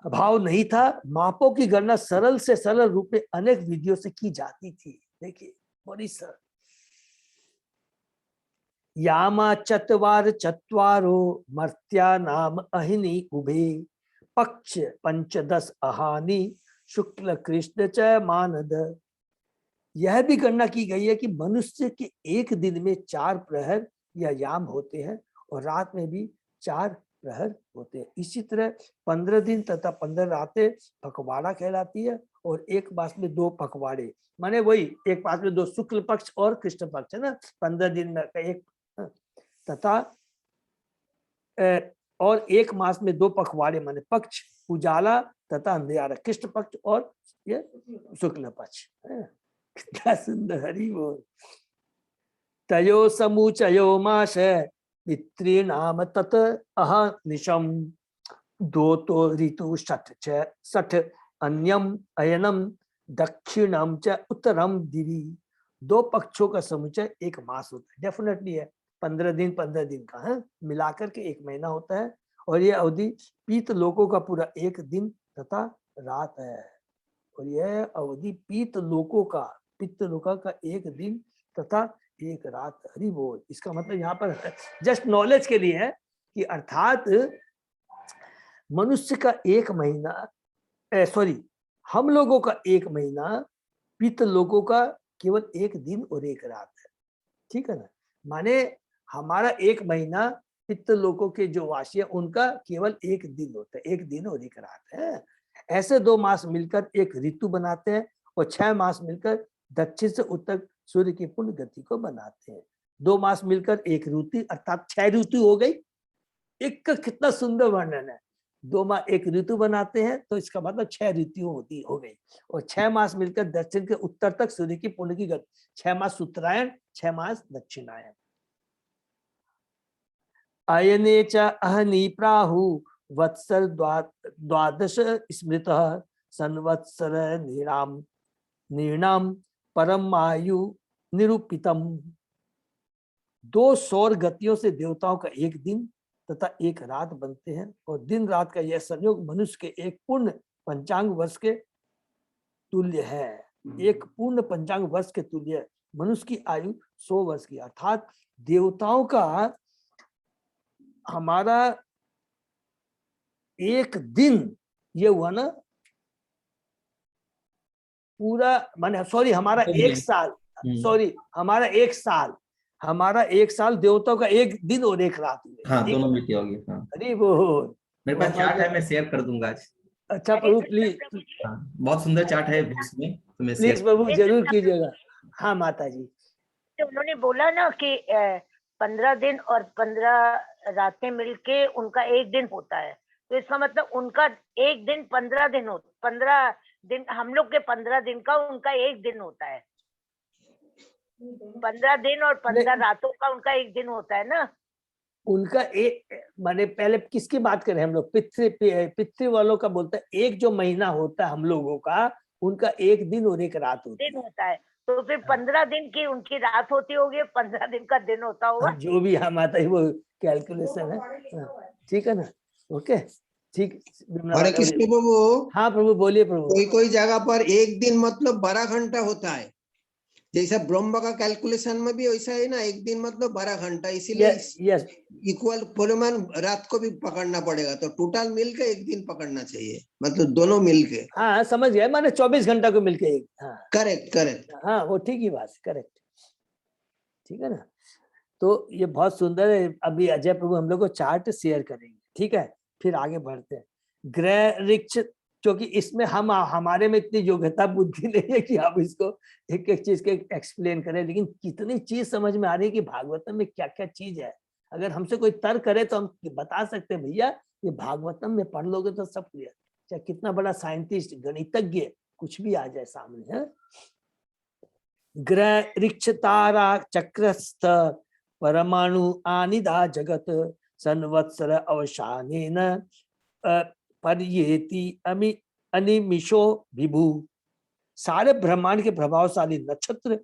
अभाव नहीं था। मापों की गणना सरल से सरल रूप में अनेक विधियों से की जाती थी। देखिए बड़ी सरल। यामा चत्वार चत्वारो मर्त्या नाम अहिनी उभे, पक्ष पंचदश अहानी शुक्ल कृष्ण च मानद। यह भी गणना की गई है कि मनुष्य के एक दिन में 4 प्रहर या याम होते हैं और रात में भी 4 प्रहर होते हैं। इसी तरह 15 दिन तथा 15 रातें पखवाड़ा कहलाती है और एक मास में 2 पखवाड़े, माने वही एक मास में 2 शुक्ल पक्ष और कृष्ण पक्ष है ना, 15 दिन में एक, तथा और एक मास में 2 पखवाड़े, माने पक्ष उजाला तथा अंधियारा, कृष्ण पक्ष और ये शुक्ल पक्ष। कितना सुंदर, हरि बोल। तयो समूचयो मास पितृनाम तत अहनिशम, दो तो ऋतु षठ अन्यम अयनम दक्षिणम च उत्तरम दिवी। 2 पक्षों का समुचय एक मास होता है, डेफिनेटली है 15 दिन 15 दिन का है, मिलाकर के 1 महीना होता है। और यह अवधि पीत लोकों का पूरा 1 दिन तथा रात है। और यह अवधि पीत लोकों का, पित्त लोका का 1 दिन तथा 1 रात। हरि बोल। इसका मतलब यहाँ पर जस्ट नॉलेज के लिए है कि अर्थात मनुष्य का 1 महीना, सॉरी हम लोगों का 1 महीना, पित्त लोगों का केवल 1 दिन और 1 रात है। ठीक है ना, माने हमारा 1 महीना, पित्त लोकों के जो वासी है उनका केवल 1 दिन होता है, 1 दिन और 1 रात है। ऐसे 2 मास मिलकर एक ऋतु बनाते हैं और 6 मास मिलकर दक्षिण से उत्तर सूर्य की पूर्ण गति को बनाते हैं। 2 मास मिलकर एक ऋतु, अर्थात 6 ऋतु हो गई। एक का कितना सुंदर वर्णन है। 2 मास एक ऋतु बनाते हैं तो इसका मतलब 6 ऋतु होती हो गई। और 6 मास मिलकर दक्षिण के उत्तर तक सूर्य की पूर्ण की गति, 6 मास उत्तरायण, 6 मास दक्षिणायन। अयने च अहनि प्राहु वत्सर द्वादश स्मृतः संवत्सर निर्णाम परम आयु निरूपितम। 2 सौर गतियों से देवताओं का 1 दिन तथा 1 रात बनते हैं और दिन रात का यह संयोग मनुष्य के एक पूर्ण पंचांग वर्ष के तुल्य है। एक पूर्ण पंचांग वर्ष के तुल्य है। मनुष्य की आयु 100 वर्ष की, अर्थात देवताओं का हमारा 1 दिन ये हुआ ना पूरा, माने सॉरी हमारा 1 साल, सॉरी हमारा 1 साल, हमारा 1 साल देवताओं का 1 दिन और 1 रात हुए। हाँ, दोनों मिलके हो गए। हाँ, अरे वो मेरे पास चार्ट है, मैं शेयर कर दूंगा आज। अच्छा प्रभु प्लीज, बहुत सुंदर चार्ट है इसमें, तो मैं प्लीज शेयर। प्रभु जरूर कीजिएगा। हाँ माता जी, तो उन्होंने बोला ना कि 15 दिन और 15 रातें मिलके उनका 1 दिन होता है, तो इसका मतलब उनका 1 दिन 15 दिन होता, 15 दिन हम लोग के 15 दिन का उनका 1 दिन होता है। 15 दिन और 15 रातों का उनका 1 दिन होता है ना। उनका एक, माने पहले किसकी बात करें हम लोग, पितृ वालों का बोलते हैं। एक जो महीना होता है हम लोगों का, उनका 1 दिन और 1 रात होती है। दिन होता है, तो फिर 15 दिन की उनकी रात होती होगी, 15 दिन का दिन होता होगा। जो भी हम आता है वो कैलकुलेशन है। हाँ, ठीक है ना, ओके ठीक। हरे कृष्ण प्रभु, हाँ प्रभु बोलिए प्रभु। कोई कोई जगह पर एक दिन मतलब 12 घंटा होता है, जैसा ब्रह्म का कैलकुलेशन में भी वैसा है ना, एक दिन मतलब 12 घंटा, इसीलिए यस इक्वल परिमाण रात को भी पकड़ना पड़ेगा, तो टोटल मिलके एक दिन पकड़ना चाहिए, मतलब दोनों मिलके। हाँ समझ गए, माने 24 घंटा को मिलके एक। हाँ करेक्ट करेक्ट। हाँ वो ठीक ही बात, करेक्ट, ठीक है ना। तो ये बहुत सुंदर है। अभी अजय प्रभु हम लोग को चार्ट शेयर करेंगे, ठीक है, फिर आगे बढ़ते हैं। ग्रह ऋक्ष, क्योंकि इसमें हम हमारे में इतनी योग्यता बुद्धि नहीं है कि हम इसको एक एक चीज के एक्सप्लेन करें, लेकिन कितनी चीज समझ में आ रही है कि भागवतम में क्या क्या चीज है। अगर हमसे कोई तर्क करे तो हम बता सकते हैं भैया ये भागवतम में पढ़ लोगे तो सब क्लियर, चाहे कितना बड़ा साइंटिस्ट गणितज्ञ कुछ भी आ जाए सामने है। ग्रह ऋक्ष तारा चक्रस्थ परमाणु आनिदा जगत संवत्सर अवसानेन पर्येति अनिमिषो विभु। सारे ब्रह्मांड के प्रभावशाली नक्षत्र,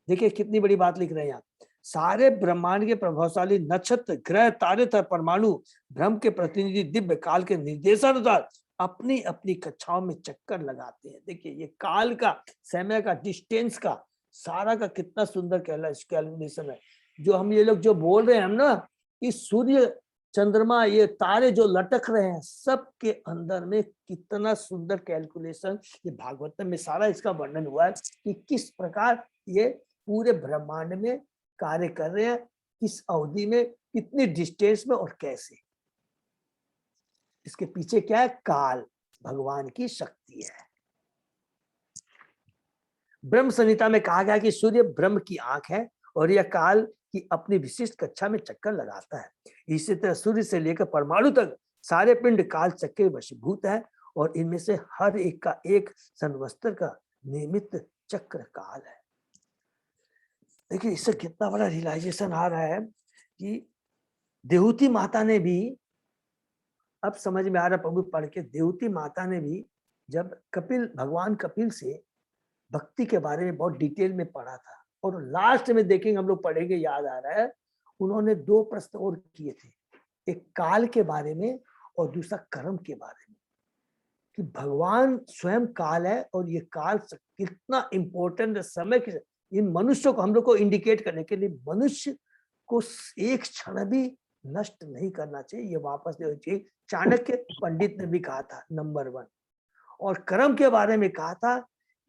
देखिए कितनी बड़ी बात लिख रहे हैं यहाँ, सारे ब्रह्मांड के प्रभावशाली नक्षत्र ग्रह तारे तथा परमाणु ब्रह्म के प्रतिनिधि दिव्य काल के निर्देशानुसार अपनी अपनी कक्षाओं में चक्कर लगाते हैं। देखिए ये काल का, समय का, डिस्टेंस का, सारा का कितना सुंदर कैलकुलेशन है। जो हम ये लोग जो बोल रहे हैं हम ना, कि सूर्य चंद्रमा ये तारे जो लटक रहे हैं, सब के अंदर में कितना सुंदर कैलकुलेशन, ये भागवत में सारा इसका वर्णन हुआ है कि किस प्रकार ये पूरे ब्रह्मांड में कार्य कर रहे हैं, किस अवधि में, कितनी डिस्टेंस में और कैसे। इसके पीछे क्या है? काल, भगवान की शक्ति है। ब्रह्म संहिता में कहा गया कि सूर्य ब्रह्म की आंख है और यह काल की अपनी विशिष्ट कक्षा में चक्कर लगाता है। इसी तरह सूर्य से लेकर परमाणु तक सारे पिंड काल चक्र वशीभूत है और इनमें से हर एक का एक संवत्सर का निमित्त चक्र काल है। देखिए इससे कितना बड़ा रियलाइजेशन आ रहा है कि देवहूति माता ने भी, अब समझ में आ रहा प्रभु पढ़ के, देवहूति माता ने भी जब भगवान कपिल से भक्ति के बारे में बहुत डिटेल में पढ़ा था, और लास्ट में देखेंगे हम लोग पढ़ेंगे, याद आ रहा है, उन्होंने 2 प्रश्न और किए थे, एक काल के बारे में और दूसरा कर्म के बारे में, कि भगवान स्वयं काल है और ये काल कितना इंपॉर्टेंट समय के, इन मनुष्यों को हम लोग को इंडिकेट करने के लिए मनुष्य को एक क्षण भी नष्ट नहीं करना चाहिए, ये वापस देना चाहिए। चाणक्य पंडित ने भी कहा था नंबर 1। और कर्म के बारे में कहा था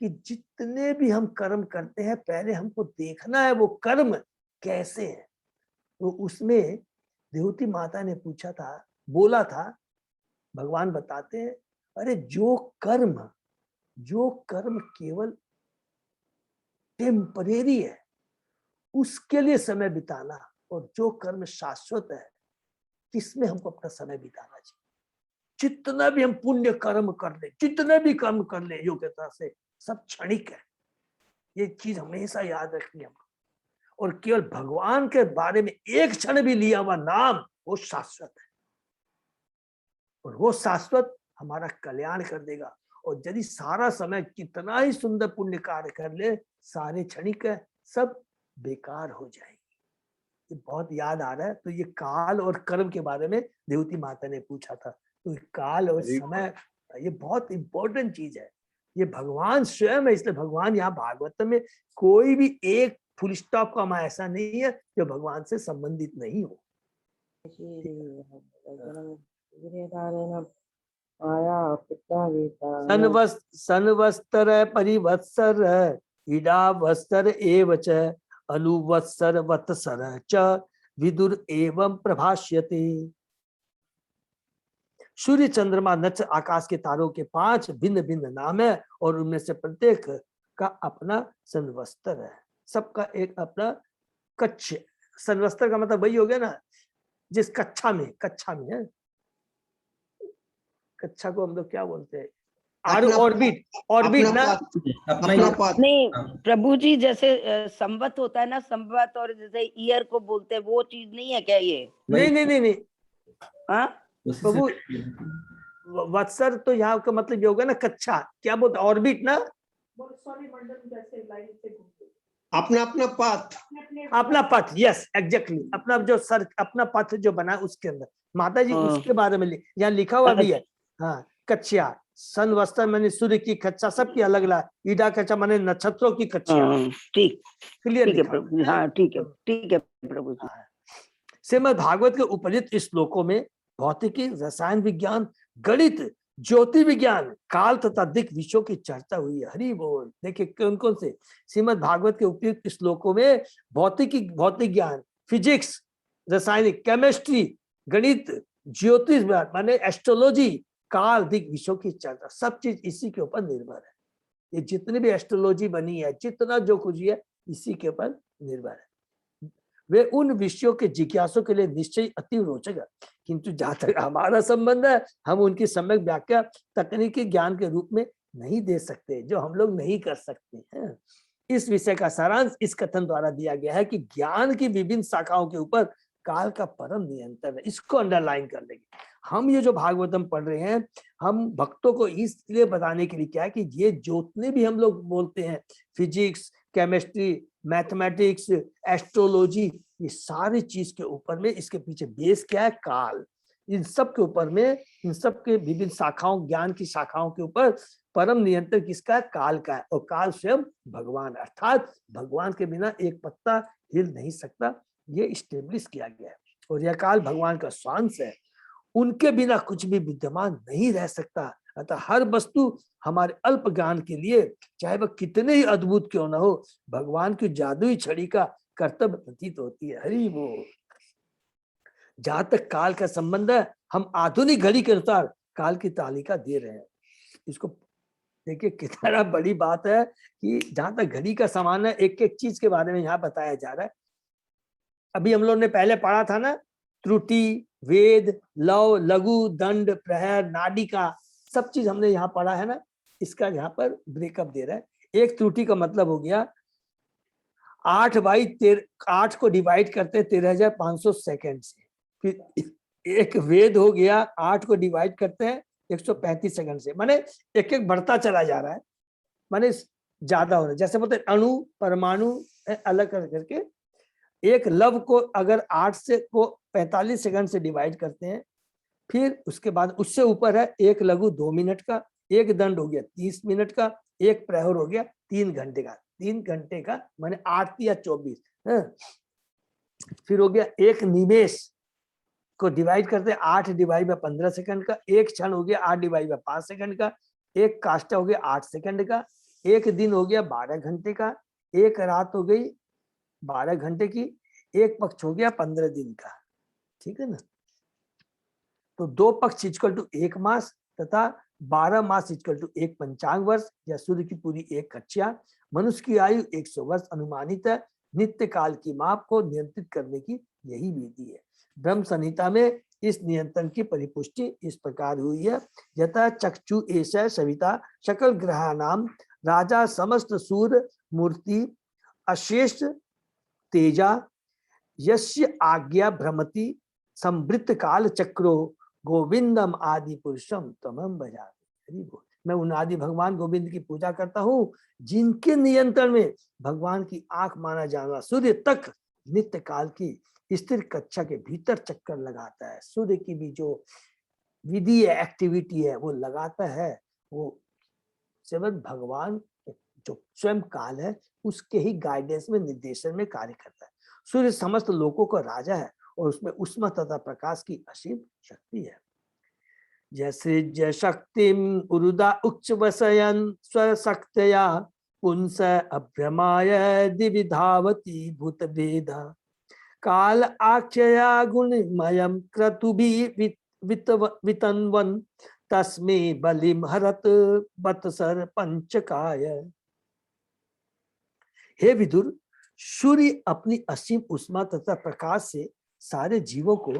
कि जितने भी हम कर्म करते हैं पहले हमको देखना है वो कर्म कैसे है। तो उसमें देवहूति माता ने पूछा था, बोला था, भगवान बताते हैं, अरे जो कर्म केवल टेम्परेरी है उसके लिए समय बिताना, और जो कर्म शाश्वत है किसमें हमको अपना समय बिताना चाहिए। जितना भी हम पुण्य कर्म कर ले, जितने भी कर्म कर ले योग्यता से, सब क्षणिक है। ये चीज हमेशा याद रखनी है। और केवल भगवान के बारे में एक क्षण भी लिया हुआ नाम वो शाश्वत है, और वो शाश्वत हमारा कल्याण कर देगा। और यदि सारा समय कितना ही सुंदर पुण्य कार्य कर ले, सारे क्षणिक है, सब बेकार हो जाएंगे। ये बहुत याद आ रहा है। तो ये काल और कर्म के बारे में देवहूति माता ने पूछा था। तो काल और समय ये बहुत इंपॉर्टेंट चीज है, ये भगवान स्वयं है। इसलिए भगवान यहाँ भागवत में कोई भी एक फुल स्टॉप का ऐसा नहीं है जो भगवान से संबंधित नहीं हो। संवत्सर परिवत्सर इडा वत्सर एव च अनुवत्सर वत्सर च विदुर एवं प्रभाष्यते। सूर्य चंद्रमा नक्षत्र आकाश के तारों के 5 भिन्न भिन्न नाम है और उनमें से प्रत्येक का अपना संवत्सर है, सबका एक अपना कक्ष। संवत्सर का मतलब वही हो गया ना जिस कक्षा में है, कक्षा को हम लोग क्या बोलते हैं, ऑर्बिट ना। नहीं प्रभु जी, जैसे संवत होता है ना, संवत, और जैसे ईयर को बोलते हैं, वो चीज नहीं है क्या ये? नहीं हाँ प्रभु, वत्सर तो यहाँ का मतलब ये होगा ना कक्षा, क्या बोलते ऑर्बिट ना। अपना अपना पथ, अपना पथ, यस एग्जैक्टली, अपना जो सर, अपना पथ जो बना उसके अंदर माता जी हाँ। उसके बारे में यहाँ लिखा हुआ भी है। हाँ, कच्छा सन वस्त्र माने सूर्य की कच्छा, सबकी अलग अलग, ईडा कच्छा माने नक्षत्रों की कच्छा, हाँ, ठीक क्लियर ठीक है लिखा हुआ प्रभु जी, हाँ ठीक है प्रभु जी। श्रीमद् भागवत के उपरित श्लोकों में भौतिकी, रसायन विज्ञान, गणित, ज्योति विज्ञान, काल तथा दिक् विषयों की चर्चा हुई है। हरि बोल। देखिए कौन कौन से श्रीमद् भागवत के उपयुक्त श्लोकों में भौतिकी, भौतिक ज्ञान, फिजिक्स, रासायनिक, केमिस्ट्री, गणित, ज्योतिष माने एस्ट्रोलॉजी, काल दिक् विषयों की चर्चा, सब चीज इसी के ऊपर निर्भर है। ये जितनी भी एस्ट्रोलॉजी बनी है, जितना जो कुछ है, इसी के ऊपर निर्भर है। वे उन विषयों के जिज्ञासों के लिए निश्चय अति रोचक है, किंतु जहां तक हमारा संबंध है, हम उनकी सम्यक व्याख्या तकनीकी ज्ञान के रूप में नहीं दे सकते, जो हम लोग नहीं कर सकते हैं। इस विषय का सारांश इस कथन द्वारा दिया गया है कि ज्ञान की विभिन्न शाखाओं के ऊपर काल का परम नियंत्रण है। इसको अंडरलाइन कर लेंगे। हम ये जो भागवतम पढ़ रहे हैं, हम भक्तों को इसलिए बताने के लिए क्या है कि ये जितने भी हम लोग बोलते हैं, फिजिक्स, केमिस्ट्री, मैथमेटिक्स, एस्ट्रोलॉजी, ये सारी चीज के ऊपर में इसके पीछे बेस क्या है? काल। इन सब के ऊपर में, इन सब के विभिन्न शाखाओं, ज्ञान की शाखाओं के ऊपर परम नियंत्रण किसका है? काल का है। और काल स्वयं भगवान, अर्थात भगवान के बिना एक पत्ता हिल नहीं सकता, ये स्टेब्लिश किया गया है। और यह काल भगवान का स्वांश है, उनके बिना कुछ भी विद्यमान नहीं रह सकता। अतः हर वस्तु हमारे अल्प ज्ञान के लिए, चाहे वह कितने ही अद्भुत क्यों न हो, भगवान की जादुई छड़ी का कर्तव्य प्रतीत होती है। हरि बोल। जहां तक काल का संबंध है, हम आधुनिक घड़ी के अनुसार काल की तालिका दे रहे हैं। इसको देखिए कितना बड़ी बात है कि जहां तक घड़ी का सामान है, एक एक चीज के बारे में यहाँ बताया जा रहा है। अभी हम लोग ने पहले पढ़ा था ना, त्रुटि, वेद, लव, लघु, दंड, प्रहर, नाडिका, सब चीज हमने यहाँ पढ़ा है ना। इसका यहाँ पर ब्रेकअप दे रहा है। एक त्रुटि का मतलब हो गया 8 को डिवाइड करते हैं 13,500 सेकेंड से। फिर एक वेद हो गया, 8 को डिवाइड करते हैं 135 सेकंड से। माने एक एक बढ़ता चला जा रहा है, माने ज्यादा हो रहा है। जैसे बोलते अणु, परमाणु अलग करके, एक लव को अगर 8 से को 45 सेकंड से डिवाइड करते हैं, फिर उसके बाद उससे ऊपर है एक लघु 2 मिनट का, एक दंड हो गया 30 मिनट का, एक प्रहर हो गया 3 घंटे का। 3 घंटे का माने 8 या 24 है। फिर हो गया एक निमेष को डिवाइड करते हैं 8 डिवाइड बाय 15 सेकंड का, एक क्षण हो गया 8 डिवाइड बाय 5 सेकंड का, एक काष्ठा हो गया 8 सेकंड का, एक दिन हो गया 12 घंटे का, एक रात हो गई 12 घंटे की, एक पक्ष हो गया 15 दिन का। ठीक है ना। तो 2 पक्ष इक्वल टू 1 मास तथा 12 मास इक्वल टू 1 पंचांग वर्ष या सूर्य की पूरी 1 कक्षा। मनुष्य की आयु 100 वर्ष अनुमानित है। नित्य काल की माप को नियंत्रित करने की यही विधि है। ब्रह्म संहिता में इस नियंत्रण की परिपुष्टि इस प्रकार हुई है। यथा चक्षु एष सविता सकल ग्रहाणाम राजा समस्त सूर्य मूर्ति अशेष तेजा यस्य आज्ञा भ्रमति संवृत्त काल चक्रो गोविंदम आदि पुरुषम तमम भजामि। मैं उन आदि भगवान गोविंद की पूजा करता हूँ जिनके नियंत्रण में भगवान की आंख माना जाना सूर्य तक नित्य काल की स्थिर कक्षा के भीतर चक्कर लगाता है। सूर्य की भी जो विधि है, एक्टिविटी है, वो लगाता है। वो सेवन भगवान जो स्वयं काल है उसके ही गाइडेंस में, निर्देशन में कार्य करता है। सूर्य समस्त लोकों का राजा है और उसमें उष्मा तथा प्रकाश की असीम शक्ति है। जैसे जय शक्तिम उरुदा उच्च वसयन स्वशक्तया पुंस अभ्रमाय दिविधावती भूत भेदा काल आक्षया गुणमयम क्रतुभि वितन्वन तस्मे बलिम हरत बत्सर पंचकाय। हे विदुर, सूर्य अपनी असीम उष्मा तथा प्रकाश से सारे जीवों को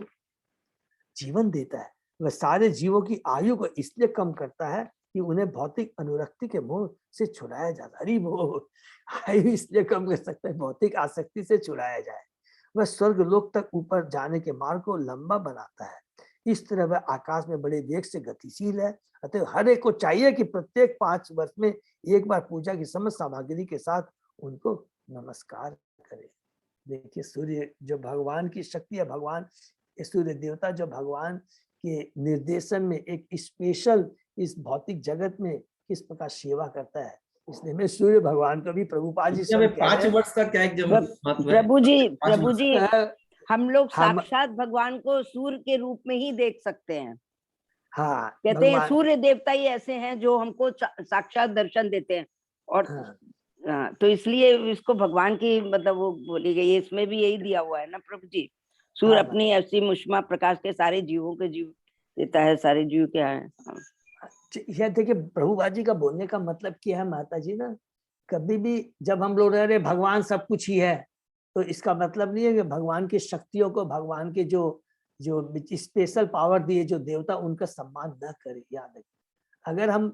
जीवन देता है। वह सारे जीवों की आयु को इसलिए कम करता है कि उन्हें भौतिक अनुरक्ति के मोह से छुड़ाया जाता है। आयु इसलिए कम कर सकता है, भौतिक आसक्ति से छुड़ाया जाए। वह स्वर्ग लोक तक ऊपर जाने के मार्ग को लंबा बनाता है। इस तरह वह आकाश में बड़े वेग से गतिशील है। अतः हर एक को चाहिए कि प्रत्येक 5 वर्ष में एक बार पूजा की समस्त सामग्री के साथ उनको नमस्कार करें। देखिए सूर्य जो भगवान की शक्ति है, भगवान सूर्य देवता जो भगवान के निर्देशन में एक स्पेशल इस भौतिक जगत में किस प्रकार सेवा करता है, इसलिए मैं सूर्य भगवान को भी प्रभुपाद जी इसमें स्वयं कह 5 रहे हैं। वर्ष का क्या एक महत्व है? प्रभु जी, 5 प्रभु वर्ष जी, हम लोग हम साक्षात भगवान को सूर्य के रूप में ही देख सकते हैं। हाँ कहते हैं भगवान सूर्य देवता ही ऐसे हैं जो हमको साक्षात दर्शन देते हैं, और हाँ तो इसलिए इसको भगवान की मतलब वो बोली गई है, इसमें भी यही दिया हुआ है ना प्रभु जी। सूर्य हाँ, अपनी ऐसी मुष्मा प्रकाश के सारे जीवों के जीव देता है, सारे जीव क्या है। यह देखिए प्रभुपाद जी का बोलने का मतलब क्या है माता जी ना, कभी भी जब हम लोग रह रहे भगवान सब कुछ ही है, तो इसका मतलब नहीं है कि भगवान की शक्तियों को, भगवान के जो जो स्पेशल पावर दिए जो देवता, उनका सम्मान न करें। याद है, अगर हम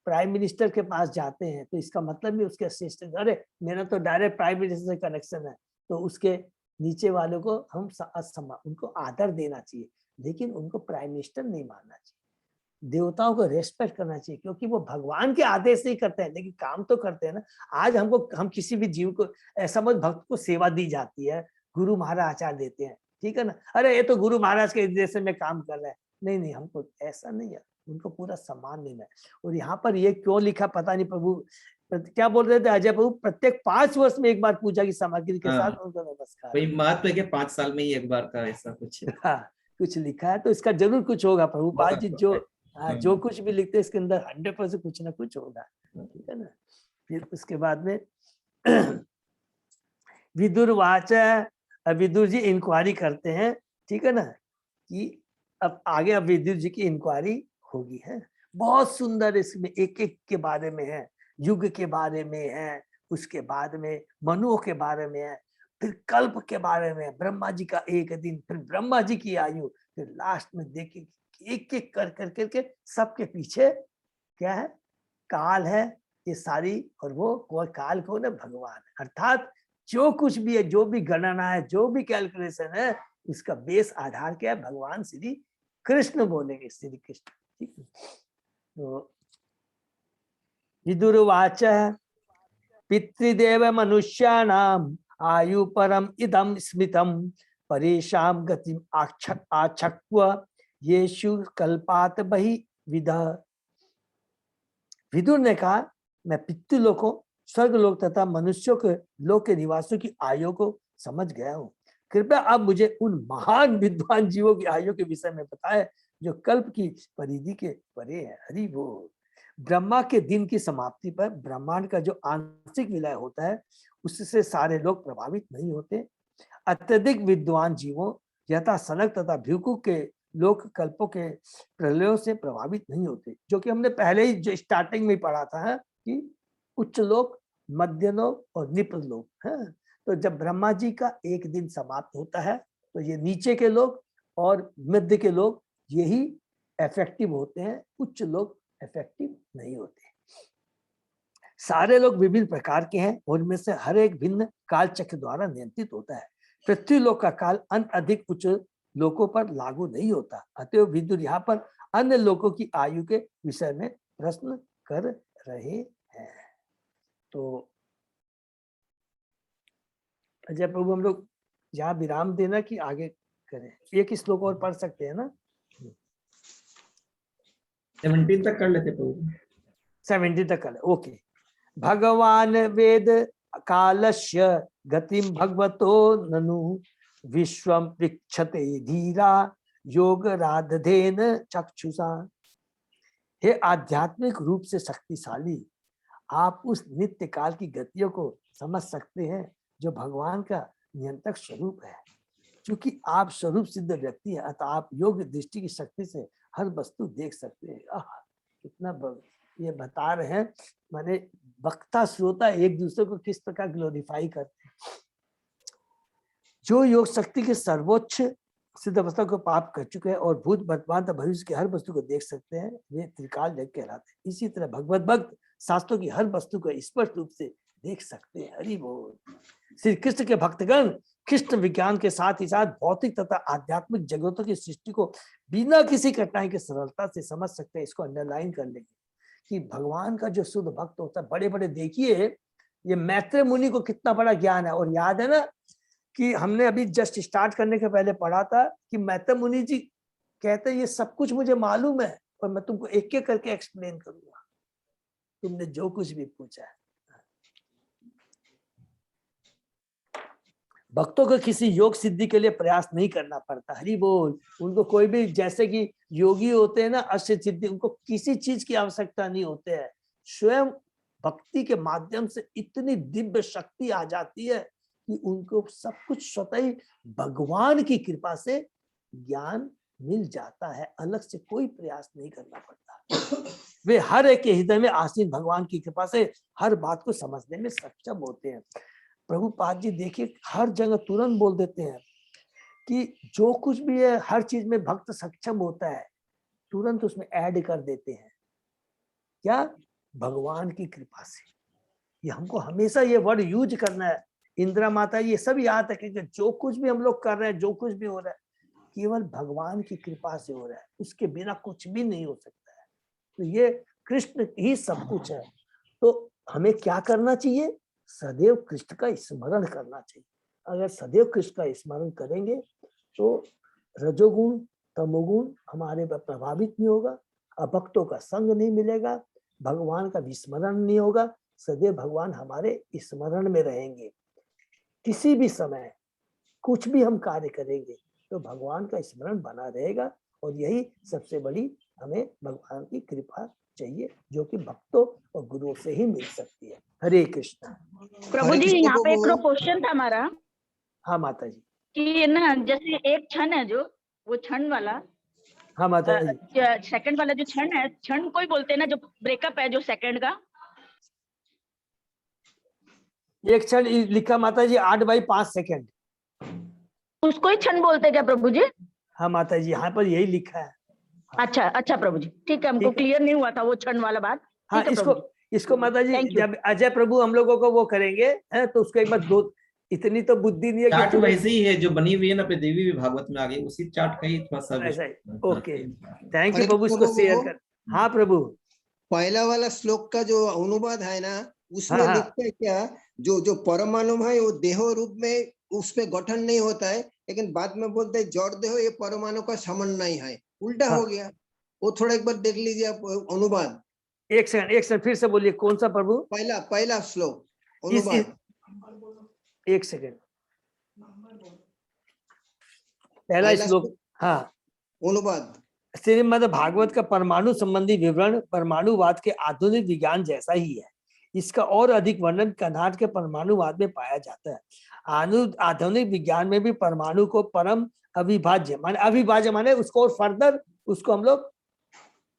प्राइम मिनिस्टर के पास जाते हैं तो इसका मतलब नहीं उसके असिस्टेंट, अरे मेरा तो डायरेक्ट प्राइम मिनिस्टर से कनेक्शन है, तो उसके नीचे वालों को हम उनको आदर देना चाहिए, लेकिन उनको प्राइम मिनिस्टर नहीं मानना चाहिए। देवताओं को रेस्पेक्ट करना चाहिए, क्योंकि वो भगवान के आदेश नहीं करते हैं लेकिन काम तो करते हैं ना। आज हम किसी भी जीव को, ऐसा मत भक्त को सेवा दी जाती है, गुरु महाराज आचार्य देते हैं, ठीक है ना, अरे ये तो गुरु महाराज के निर्देश में काम कर रहा है, नहीं नहीं, हमको ऐसा नहीं है, उनको पूरा सम्मान देना है। और यहाँ पर ये क्यों लिखा पता नहीं, प्रभु क्या बोल रहे थे अजय प्रभु, प्रत्येक 5 वर्ष में एक बार पूजा की सामग्री के साथ उनको नमस्कार। वही महत्व है कि 5 साल में ही एक बार का ऐसा कुछ हाँ, कुछ लिखा है तो इसका जरूर कुछ होगा। प्रभुपाद जी जो कुछ भी लिखते हैं इसके अंदर 100% कुछ ना कुछ होगा, ठीक है ना। फिर उसके बाद में विदुरवाच, विदुर जी इंक्वायरी करते हैं, ठीक है ना, कि अब आगे अब विदुर जी की इंक्वायरी होगी है। बहुत सुंदर इसमें एक एक के बारे में है, युग के बारे में है, उसके बाद में मनुओं के बारे में है, फिर कल्प के बारे में, ब्रह्मा जी का एक दिन, फिर ब्रह्मा जी की आयु, फिर लास्ट में देखिए एक एक कर करके सबके पीछे क्या है, काल है ये सारी, और वो काल कौन है, भगवान। अर्थात जो कुछ भी है, जो भी गणना है, जो भी कैलकुलेशन है, उसका बेस आधार क्या है, भगवान श्री कृष्ण बोलेंगे, श्री कृष्ण, ठीक है। तो विदुरवाच पितृदेव मनुष्याणाम आयु परम इदम स्मितम परेशान गतिम आचक्व येषु कल्पात बहि विदा। विदुर ने कहा, मैं पितृलोकों, स्वर्ग लोक तथा मनुष्यों के लोक के निवासियों की आयु को समझ गया हूँ, कृपया अब मुझे उन महान विद्वान जीवों की आयु के विषय में बताएं जो कल्प की परिधि के परे है। हरि बोल। ब्रह्मा के दिन की समाप्ति पर ब्रह्मांड का जो आंशिक विलय होता है, उससे सारे लोग प्रभावित नहीं होते। अत्यधिक विद्वान जीवों यथा सनक तथा भृगु के लोक कल्पों के प्रलयों से प्रभावित नहीं होते, जो कि हमने पहले ही जो स्टार्टिंग में पढ़ा था है कि उच्च लोक, मध्य लोक और निम्न लोक है। तो जब ब्रह्मा जी का एक दिन समाप्त होता है तो ये नीचे के लोग और मध्य के लोग यही इफेक्टिव होते हैं, उच्च लोग इफेक्टिव नहीं होते। सारे लोग विभिन्न प्रकार के हैं और उनमें से हर एक भिन्न काल चक्र द्वारा नियंत्रित होता है। पृथ्वी लोक का काल अन्य अधिक उच्च लोकों पर लागू नहीं होता। अतएव विदुर यहाँ पर अन्य लोगों की आयु के विषय में प्रश्न कर रहे हैं। तो अजय प्रभु, हम लोग यहाँ विराम देना कि आगे करें? एक श्लोक और पढ़ सकते हैं ना? 17 तक कर लेते प्रभु। 70 तक कर ले, ओके। भगवान वेद कालस्य गतिम भगवतो ननु विश्वम पृच्छते धीरा योग राधेन चक्षुषा। हे आध्यात्मिक रूप से शक्तिशाली, आप उस नित्य काल की गतियों को समझ सकते हैं जो भगवान का नियंत्रक स्वरूप है। क्योंकि आप स्वरूप सिद्ध व्यक्ति है, अतः आप योग दृष्टि की शक्ति से हर वस्तु देख सकते हैं। कितना ये बता रहे हैं, माने वक्ता श्रोता एक दूसरे को किस प्रकार ग्लोरीफाई करते हैं। जो योग शक्ति के सर्वोच्च सिद्ध अवस्था को प्राप्त कर चुके हैं और भूत वर्तमान तथा भविष्य की हर वस्तु को देख सकते हैं, वे त्रिकाल यज्ञ कहलाते हैं। इसी तरह भगवत भक्त शास्त्रों की हर वस्तु को स्पष्ट रूप से देख सकते हैं। हरि बोल। श्री कृष्ण के भक्तगण कृष्ण विज्ञान के साथ ही साथ भौतिक तथा आध्यात्मिक जगतों की सृष्टि को बिना किसी कठिनाई की सरलता से समझ सकते हैं। इसको अंडरलाइन कर लेंगे कि भगवान का जो शुद्ध भक्त होता है, बड़े बड़े देखिए ये मैत्रेय मुनि को कितना बड़ा ज्ञान है। और याद है ना कि हमने अभी जस्ट स्टार्ट करने के पहले पढ़ा था कि मैत्रेय मुनि जी कहते हैं ये सब कुछ मुझे मालूम है और मैं तुमको एक एक करके एक्सप्लेन करूंगा, तुमने जो कुछ भी पूछा है। भक्तों को किसी योग सिद्धि के लिए प्रयास नहीं करना पड़ता। हरि बोल। उनको कोई भी, जैसे कि योगी होते हैं ना अष्ट सिद्धि, उनको किसी चीज की आवश्यकता नहीं होते है। स्वयं भक्ति के माध्यम से इतनी दिव्य शक्ति आ जाती है कि उनको सब कुछ स्वतः ही भगवान की कृपा से ज्ञान मिल जाता है, अलग से कोई प्रयास नहीं करना पड़ता। वे हर एक के हृदय में आसीन भगवान की कृपा से हर बात को समझने में सक्षम होते हैं। प्रभुपाद जी देखिए हर जगह तुरंत बोल देते हैं कि जो कुछ भी है हर चीज में भक्त सक्षम होता है, तुरंत उसमें ऐड कर देते हैं क्या, भगवान की कृपा से। ये हमको हमेशा ये वर्ड यूज करना है। इंदिरा माता ये सब याद रखें कि जो कुछ भी हम लोग कर रहे हैं, जो कुछ भी हो रहा है, केवल भगवान की कृपा से हो रहा है, उसके बिना कुछ भी नहीं हो सकता है। तो ये कृष्ण ही सब कुछ है। तो हमें क्या करना चाहिए, सदैव कृष्ण का स्मरण करना चाहिए। अगर सदैव कृष्ण का स्मरण करेंगे तो रजोगुण तमोगुण हमारे पर प्रभावित नहीं होगा, अभक्तों का संग नहीं मिलेगा, भगवान का विस्मरण नहीं होगा, सदैव भगवान हमारे स्मरण में रहेंगे। किसी भी समय कुछ भी हम कार्य करेंगे तो भगवान का स्मरण बना रहेगा। और यही सबसे बड़ी हमें भगवान की कृपा चाहिए, जो कि भक्तों और गुरुओं से ही मिल सकती है। हरे कृष्ण। प्रभु जी यहाँ पे एक क्वेश्चन था हमारा। हाँ माता जी। कि ना जैसे एक क्षण है जो वो क्षण वाला, हाँ माता जी। सेकंड वाला जो क्षण है, क्षण कोई बोलते हैं ना, जो ब्रेकअप है जो सेकंड का, एक क्षण लिखा माता जी 8/5 सेकंड, उसको ही क्षण बोलते हैं क्या प्रभु जी? हाँ माता जी यहाँ पर यही लिखा है। अच्छा अच्छा प्रभु जी, ठीक है, हमको क्लियर नहीं हुआ था वो क्षण वाला बात। हाँ इसको माता जी Thank you. जब अजय प्रभु हम लोगों को वो करेंगे है तो उसको एक बार दो, इतनी तो बुद्धि नहीं है चार्ट कि वैसे ही है जो बनी हुई है ना, देवी भी भागवत में आ गई, उसी चार्ट का ही थोड़ा सा ऐसा ही। ओके थैंक यू प्रभु, इसको प्रभु, शेयर कर। हाँ प्रभु। पहला वाला श्लोक का जो अनुवाद है ना, उसमें हाँ, हाँ। लिखते हैं क्या, जो जो परमाणु है वो देह रूप में उसमें गठन नहीं होता है, लेकिन बाद में बोलते हैं जड़ देह ये परमाणु का समन्वय है, उल्टा हाँ। हो गया। वो थोड़ा एक बार देख लीजिए आप अनुवाद। एक सेकंड फिर से बोलिए, कौन सा प्रभु? पहला श्लोक इस अनुवाद। एक सेकंड, पहला श्लोक। हाँ अनुवाद। श्रीमद् भागवत का परमाणु संबंधी विवरण परमाणुवाद के आधुनिक विज्ञान जैसा ही है। इसका और अधिक वर्णन कनाड के परमाणुवाद में पाया जाता है। आधुनिक विज्ञान में भी परमाणु को परम अविभाज्य माने उसको और फर्दर उसको हम लोग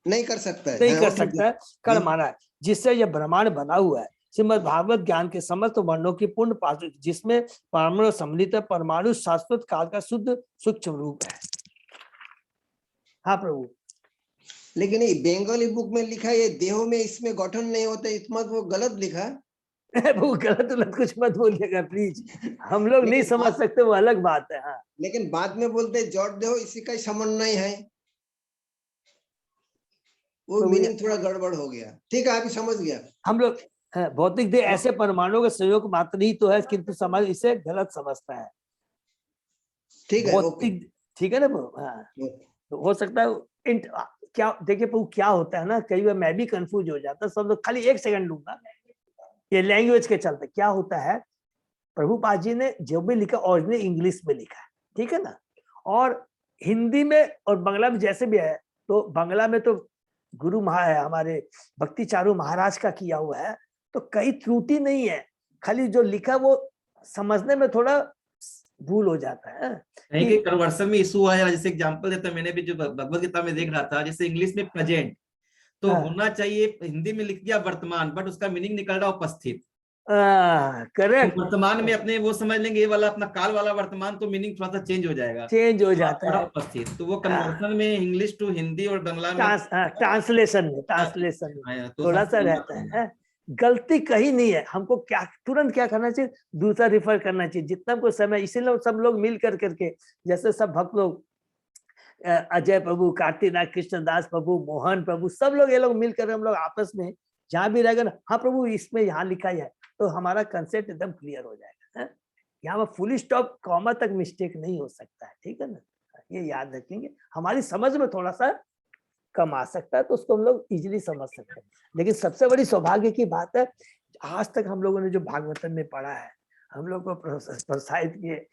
नहीं कर सकता है, नहीं कर सकता है, कर माना है, जिससे यह ब्रह्मांड बना हुआ है। श्रीमद् भागवत ज्ञान के समस्त वर्णों की पूर्ण पात्र, जिसमें परमाणु सम्मिलित है। परमाणु शाश्वत काल का शुद्ध सूक्ष्म रूप है। हाँ प्रभु। लेकिन ये बंगाली बुक में लिखा है ये देहों में इसमें गठन नहीं होता, इतना वो गलत लिखा। वो गलत कुछ मत बोलिएगा प्लीज, हम लोग नहीं समझ सकते, वो अलग बात है। हाँ लेकिन बाद में बोलते जड़ देहो इसी का समन्वय है, वो मीनिंग थोड़ा गड़बड़ हो गया। ठीक है, अभी समझ गया हम लोग। भौतिक देह ऐसे परमाणुओं का संयोग मात्र ही तो है, किंतु समाज इसे गलत समझता है। ठीक है, भौतिक, ठीक है ना। हाँ तो हो सकता है क्या, देखिए प्रभु क्या होता है ना, कई बार मैं भी कंफ्यूज हो जाता, सब लोग खाली एक सेकंड लूंगा, ये लैंग्वेज के चलते क्या होता है। प्रभुपाद जी ने जो भी लिखा ओरिजिनल इंग्लिश में लिखा है, ठीक है ना, और हिंदी में और बांग्ला में जैसे भी है, तो बांग्ला में तो गुरु हमारे भक्ति चारू महाराज का किया हुआ है, तो कई त्रुटि नहीं है, खाली जो लिखा वो समझने में थोड़ा भूल हो जाता है। नहीं कि कन्वर्सन में इशू आया, जैसे एग्जांपल देता हूं, मैंने भी जो भगवत गीता में देख रहा था, जैसे इंग्लिश में प्रेजेंट तो होना चाहिए, हिंदी में लिख दिया वर्तमान, बट उसका मीनिंग निकल रहा उपस्थित। करेक्ट। तो वर्तमान में अपने वो समझ लेंगे, ये वाला अपना काल वाला वर्तमान, तो मीनिंग थोड़ा सा चेंज हो जाएगा, चेंज हो जाता है उपस्थित। तो वो कन्वर्सन में इंग्लिश टू हिंदी और बांग्ला में ट्रांसलेशन में थोड़ा सा रहता है। गलती कहीं नहीं है, हमको क्या तुरंत क्या करना चाहिए, दूसरा रिफर करना चाहिए जितना को समय। इसीलिए सब लोग मिल करके, जैसे सब भक्त लोग, अजय प्रभु, कार्तिनाथ, कृष्णदास प्रभु, मोहन प्रभु, सब लोग ये लोग मिलकर हम लोग आपस में जहां भी रहेगा ना, हाँ प्रभु इसमें यहाँ लिखा है, तो हमारा कंसेप्ट एकदम क्लियर हो जाएगा। है? यहाँ पर फुल स्टॉप कॉमा तक मिस्टेक नहीं हो सकता है, ठीक है ना, ये याद रखेंगे। हमारी समझ में थोड़ा सा कम आ सकता है तो उसको हम लोग इजीली समझ सकते हैं, लेकिन सबसे बड़ी सौभाग्य की बात है आज तक हम लोगों ने जो भागवतम में पढ़ा है, हम लोग को प्रोत्साहित किए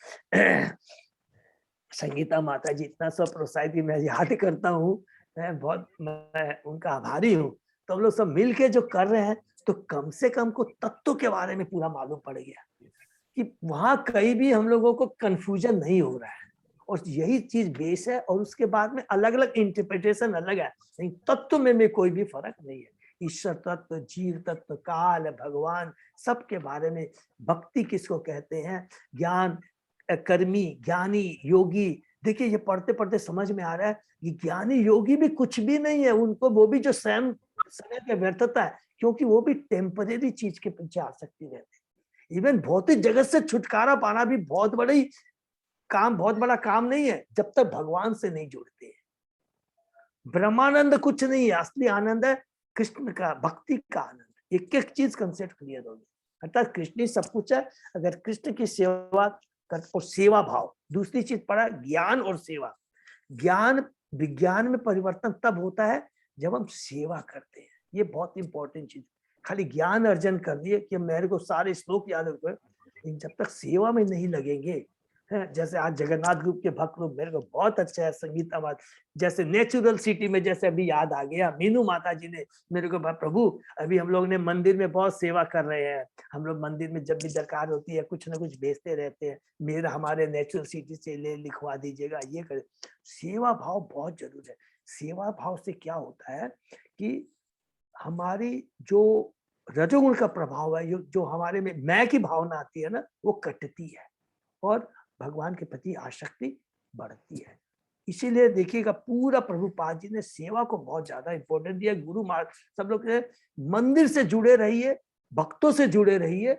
संगीता माता जी इतना सब प्रोत्साहित की, मैं याद करता हूँ, मैं उनका आभारी हूँ। तो हम लोग सब मिल के जो कर रहे हैं तो कम से कम को तत्व के बारे में पूरा मालूम पड़ गया कि वहां कहीं भी हम लोगों को कंफ्यूजन नहीं हो रहा है, और यही चीज बेस है। और उसके बाद में अलग अलग इंटरप्रिटेशन अलग है, लेकिन तत्व में कोई भी फर्क नहीं है। ईश्वर तत्व, जीव तत्व, काल, भगवान, सबके बारे में, भक्ति किसको कहते हैं, ज्ञान, कर्मी, ज्ञानी, योगी। देखिए ये पढ़ते पढ़ते समझ में आ रहा है कि ज्ञानी योगी भी कुछ भी नहीं है, उनको वो भी जो स्वयं समय की व्यर्थता है, क्योंकि वो भी टेम्परेरी चीज के पीछे आसक्ति रहते हैं। इवन भौतिक जगत से छुटकारा पाना भी बहुत बड़ा काम नहीं है जब तक भगवान से नहीं जुड़ते हैं। ब्रह्मानंद कुछ नहीं है, असली आनंद है कृष्ण का, भक्ति का आनंद। एक एक चीज कंसेप्ट क्लियर होगी, अर्थात कृष्ण ही सब कुछ है। अगर कृष्ण की सेवा और सेवा भाव, दूसरी चीज पढ़ा ज्ञान और सेवा। ज्ञान विज्ञान में परिवर्तन तब होता है जब हम सेवा करते हैं, ये बहुत इंपॉर्टेंट चीज। खाली ज्ञान अर्जन कर दिए कि मेरे को सारे श्लोक याद रखो, लेकिन जब तक सेवा में नहीं लगेंगे, जैसे आज जगन्नाथ ग्रुप के भक्त लोग, मेरे को बहुत अच्छा है संगीता माता, जैसे नेचुरल सिटी में, जैसे अभी याद आ गया मीनू माता जी ने मेरे को, प्रभु अभी हम लोग ने मंदिर में बहुत सेवा कर रहे हैं, हम लोग मंदिर में जब भी दरकार होती है कुछ ना कुछ भेजते रहते हैं, मेरा हमारे नेचुरल सिटी से लिखवा दीजिएगा, ये करे। सेवा भाव बहुत जरूरी है। सेवा भाव से क्या होता है कि हमारी जो रजोगुण का प्रभाव है, जो हमारे में मैं की भावना आती है ना, वो कटती है और भगवान के प्रति आसक्ति बढ़ती है। इसीलिए देखिएगा पूरा प्रभुपाद जी ने सेवा को बहुत ज्यादा इंपॉर्टेंस दिया। गुरु मार्ग सब लोग मंदिर से जुड़े रहिए, भक्तों से जुड़े रहिए,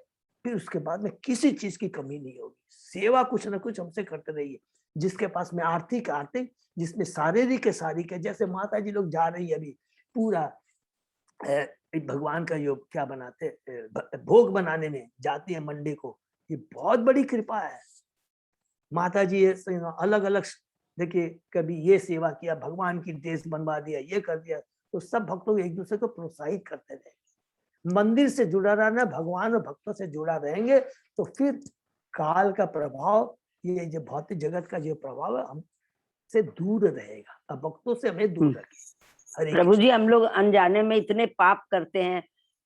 फिर उसके बाद में किसी चीज की कमी नहीं होगी। सेवा कुछ ना कुछ हमसे करते रहिए, जिसके पास में आर्थिक, जिसमें शारीरिक है। जैसे माता जी लोग जा रही है अभी पूरा भगवान का योग क्या बनाते, भोग बनाने में जाती है मंडी को, ये बहुत बड़ी कृपा है। माता जी अलग अलग, देखिए कभी ये सेवा किया, भगवान की ड्रेस बनवा दिया, ये कर दिया, तो सब भक्तों एक दूसरे को प्रोत्साहित करते रहेंगे। मंदिर से जुड़ा रहना, भगवान और भक्तों से जुड़ा रहेंगे तो फिर काल का प्रभाव, ये जो भौतिक जगत का जो प्रभाव है हमसे दूर रहेगा, अब भक्तों से हमें दूर रखें। प्रभु जी हम लोग अनजाने में इतने पाप करते हैं,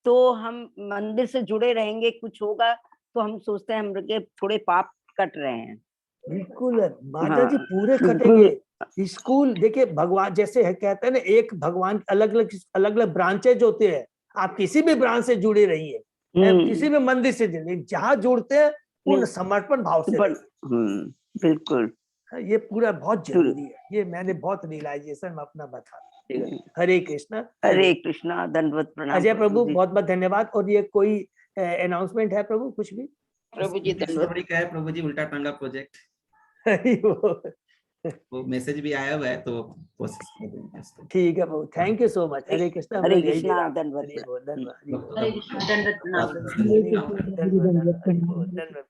तो हम मंदिर से जुड़े रहेंगे, कुछ होगा तो हम सोचते हैं हम के थोड़े पाप कट रहे हैं। बिल्कुल माता जी पूरे कटेंगे। स्कूल देखिए, भगवान जैसे है कहते हैं ना, एक भगवान अलग अलग ब्रांचेज होते हैं, आप किसी भी ब्रांच से जुड़े रहिए, किसी भी मंदिर से जुड़े, जहाँ जुड़ते हैं पूर्ण समर्पण भाव से। बिल्कुल ये पूरा बहुत जरूरी है, ये मैंने बहुत रियलाइजेशन अपना बता। हरे कृष्णा, हरे कृष्णा, दंडवत प्रणाम। अजय प्रभु बहुत बहुत धन्यवाद। और ये कोई अनाउंसमेंट है प्रभु, कुछ भी? प्रभु जी धन्यवाद। क्या है प्रभु जी, उल्टा टांगा प्रोजेक्ट वो मैसेज भी आया हुआ है तो कोशिश करेंगे उसको। ठीक है प्रभु, थैंक यू सो मच। हरे कृष्णा, हरे कृष्णा, दंडवत प्रणाम। धन्यवाद।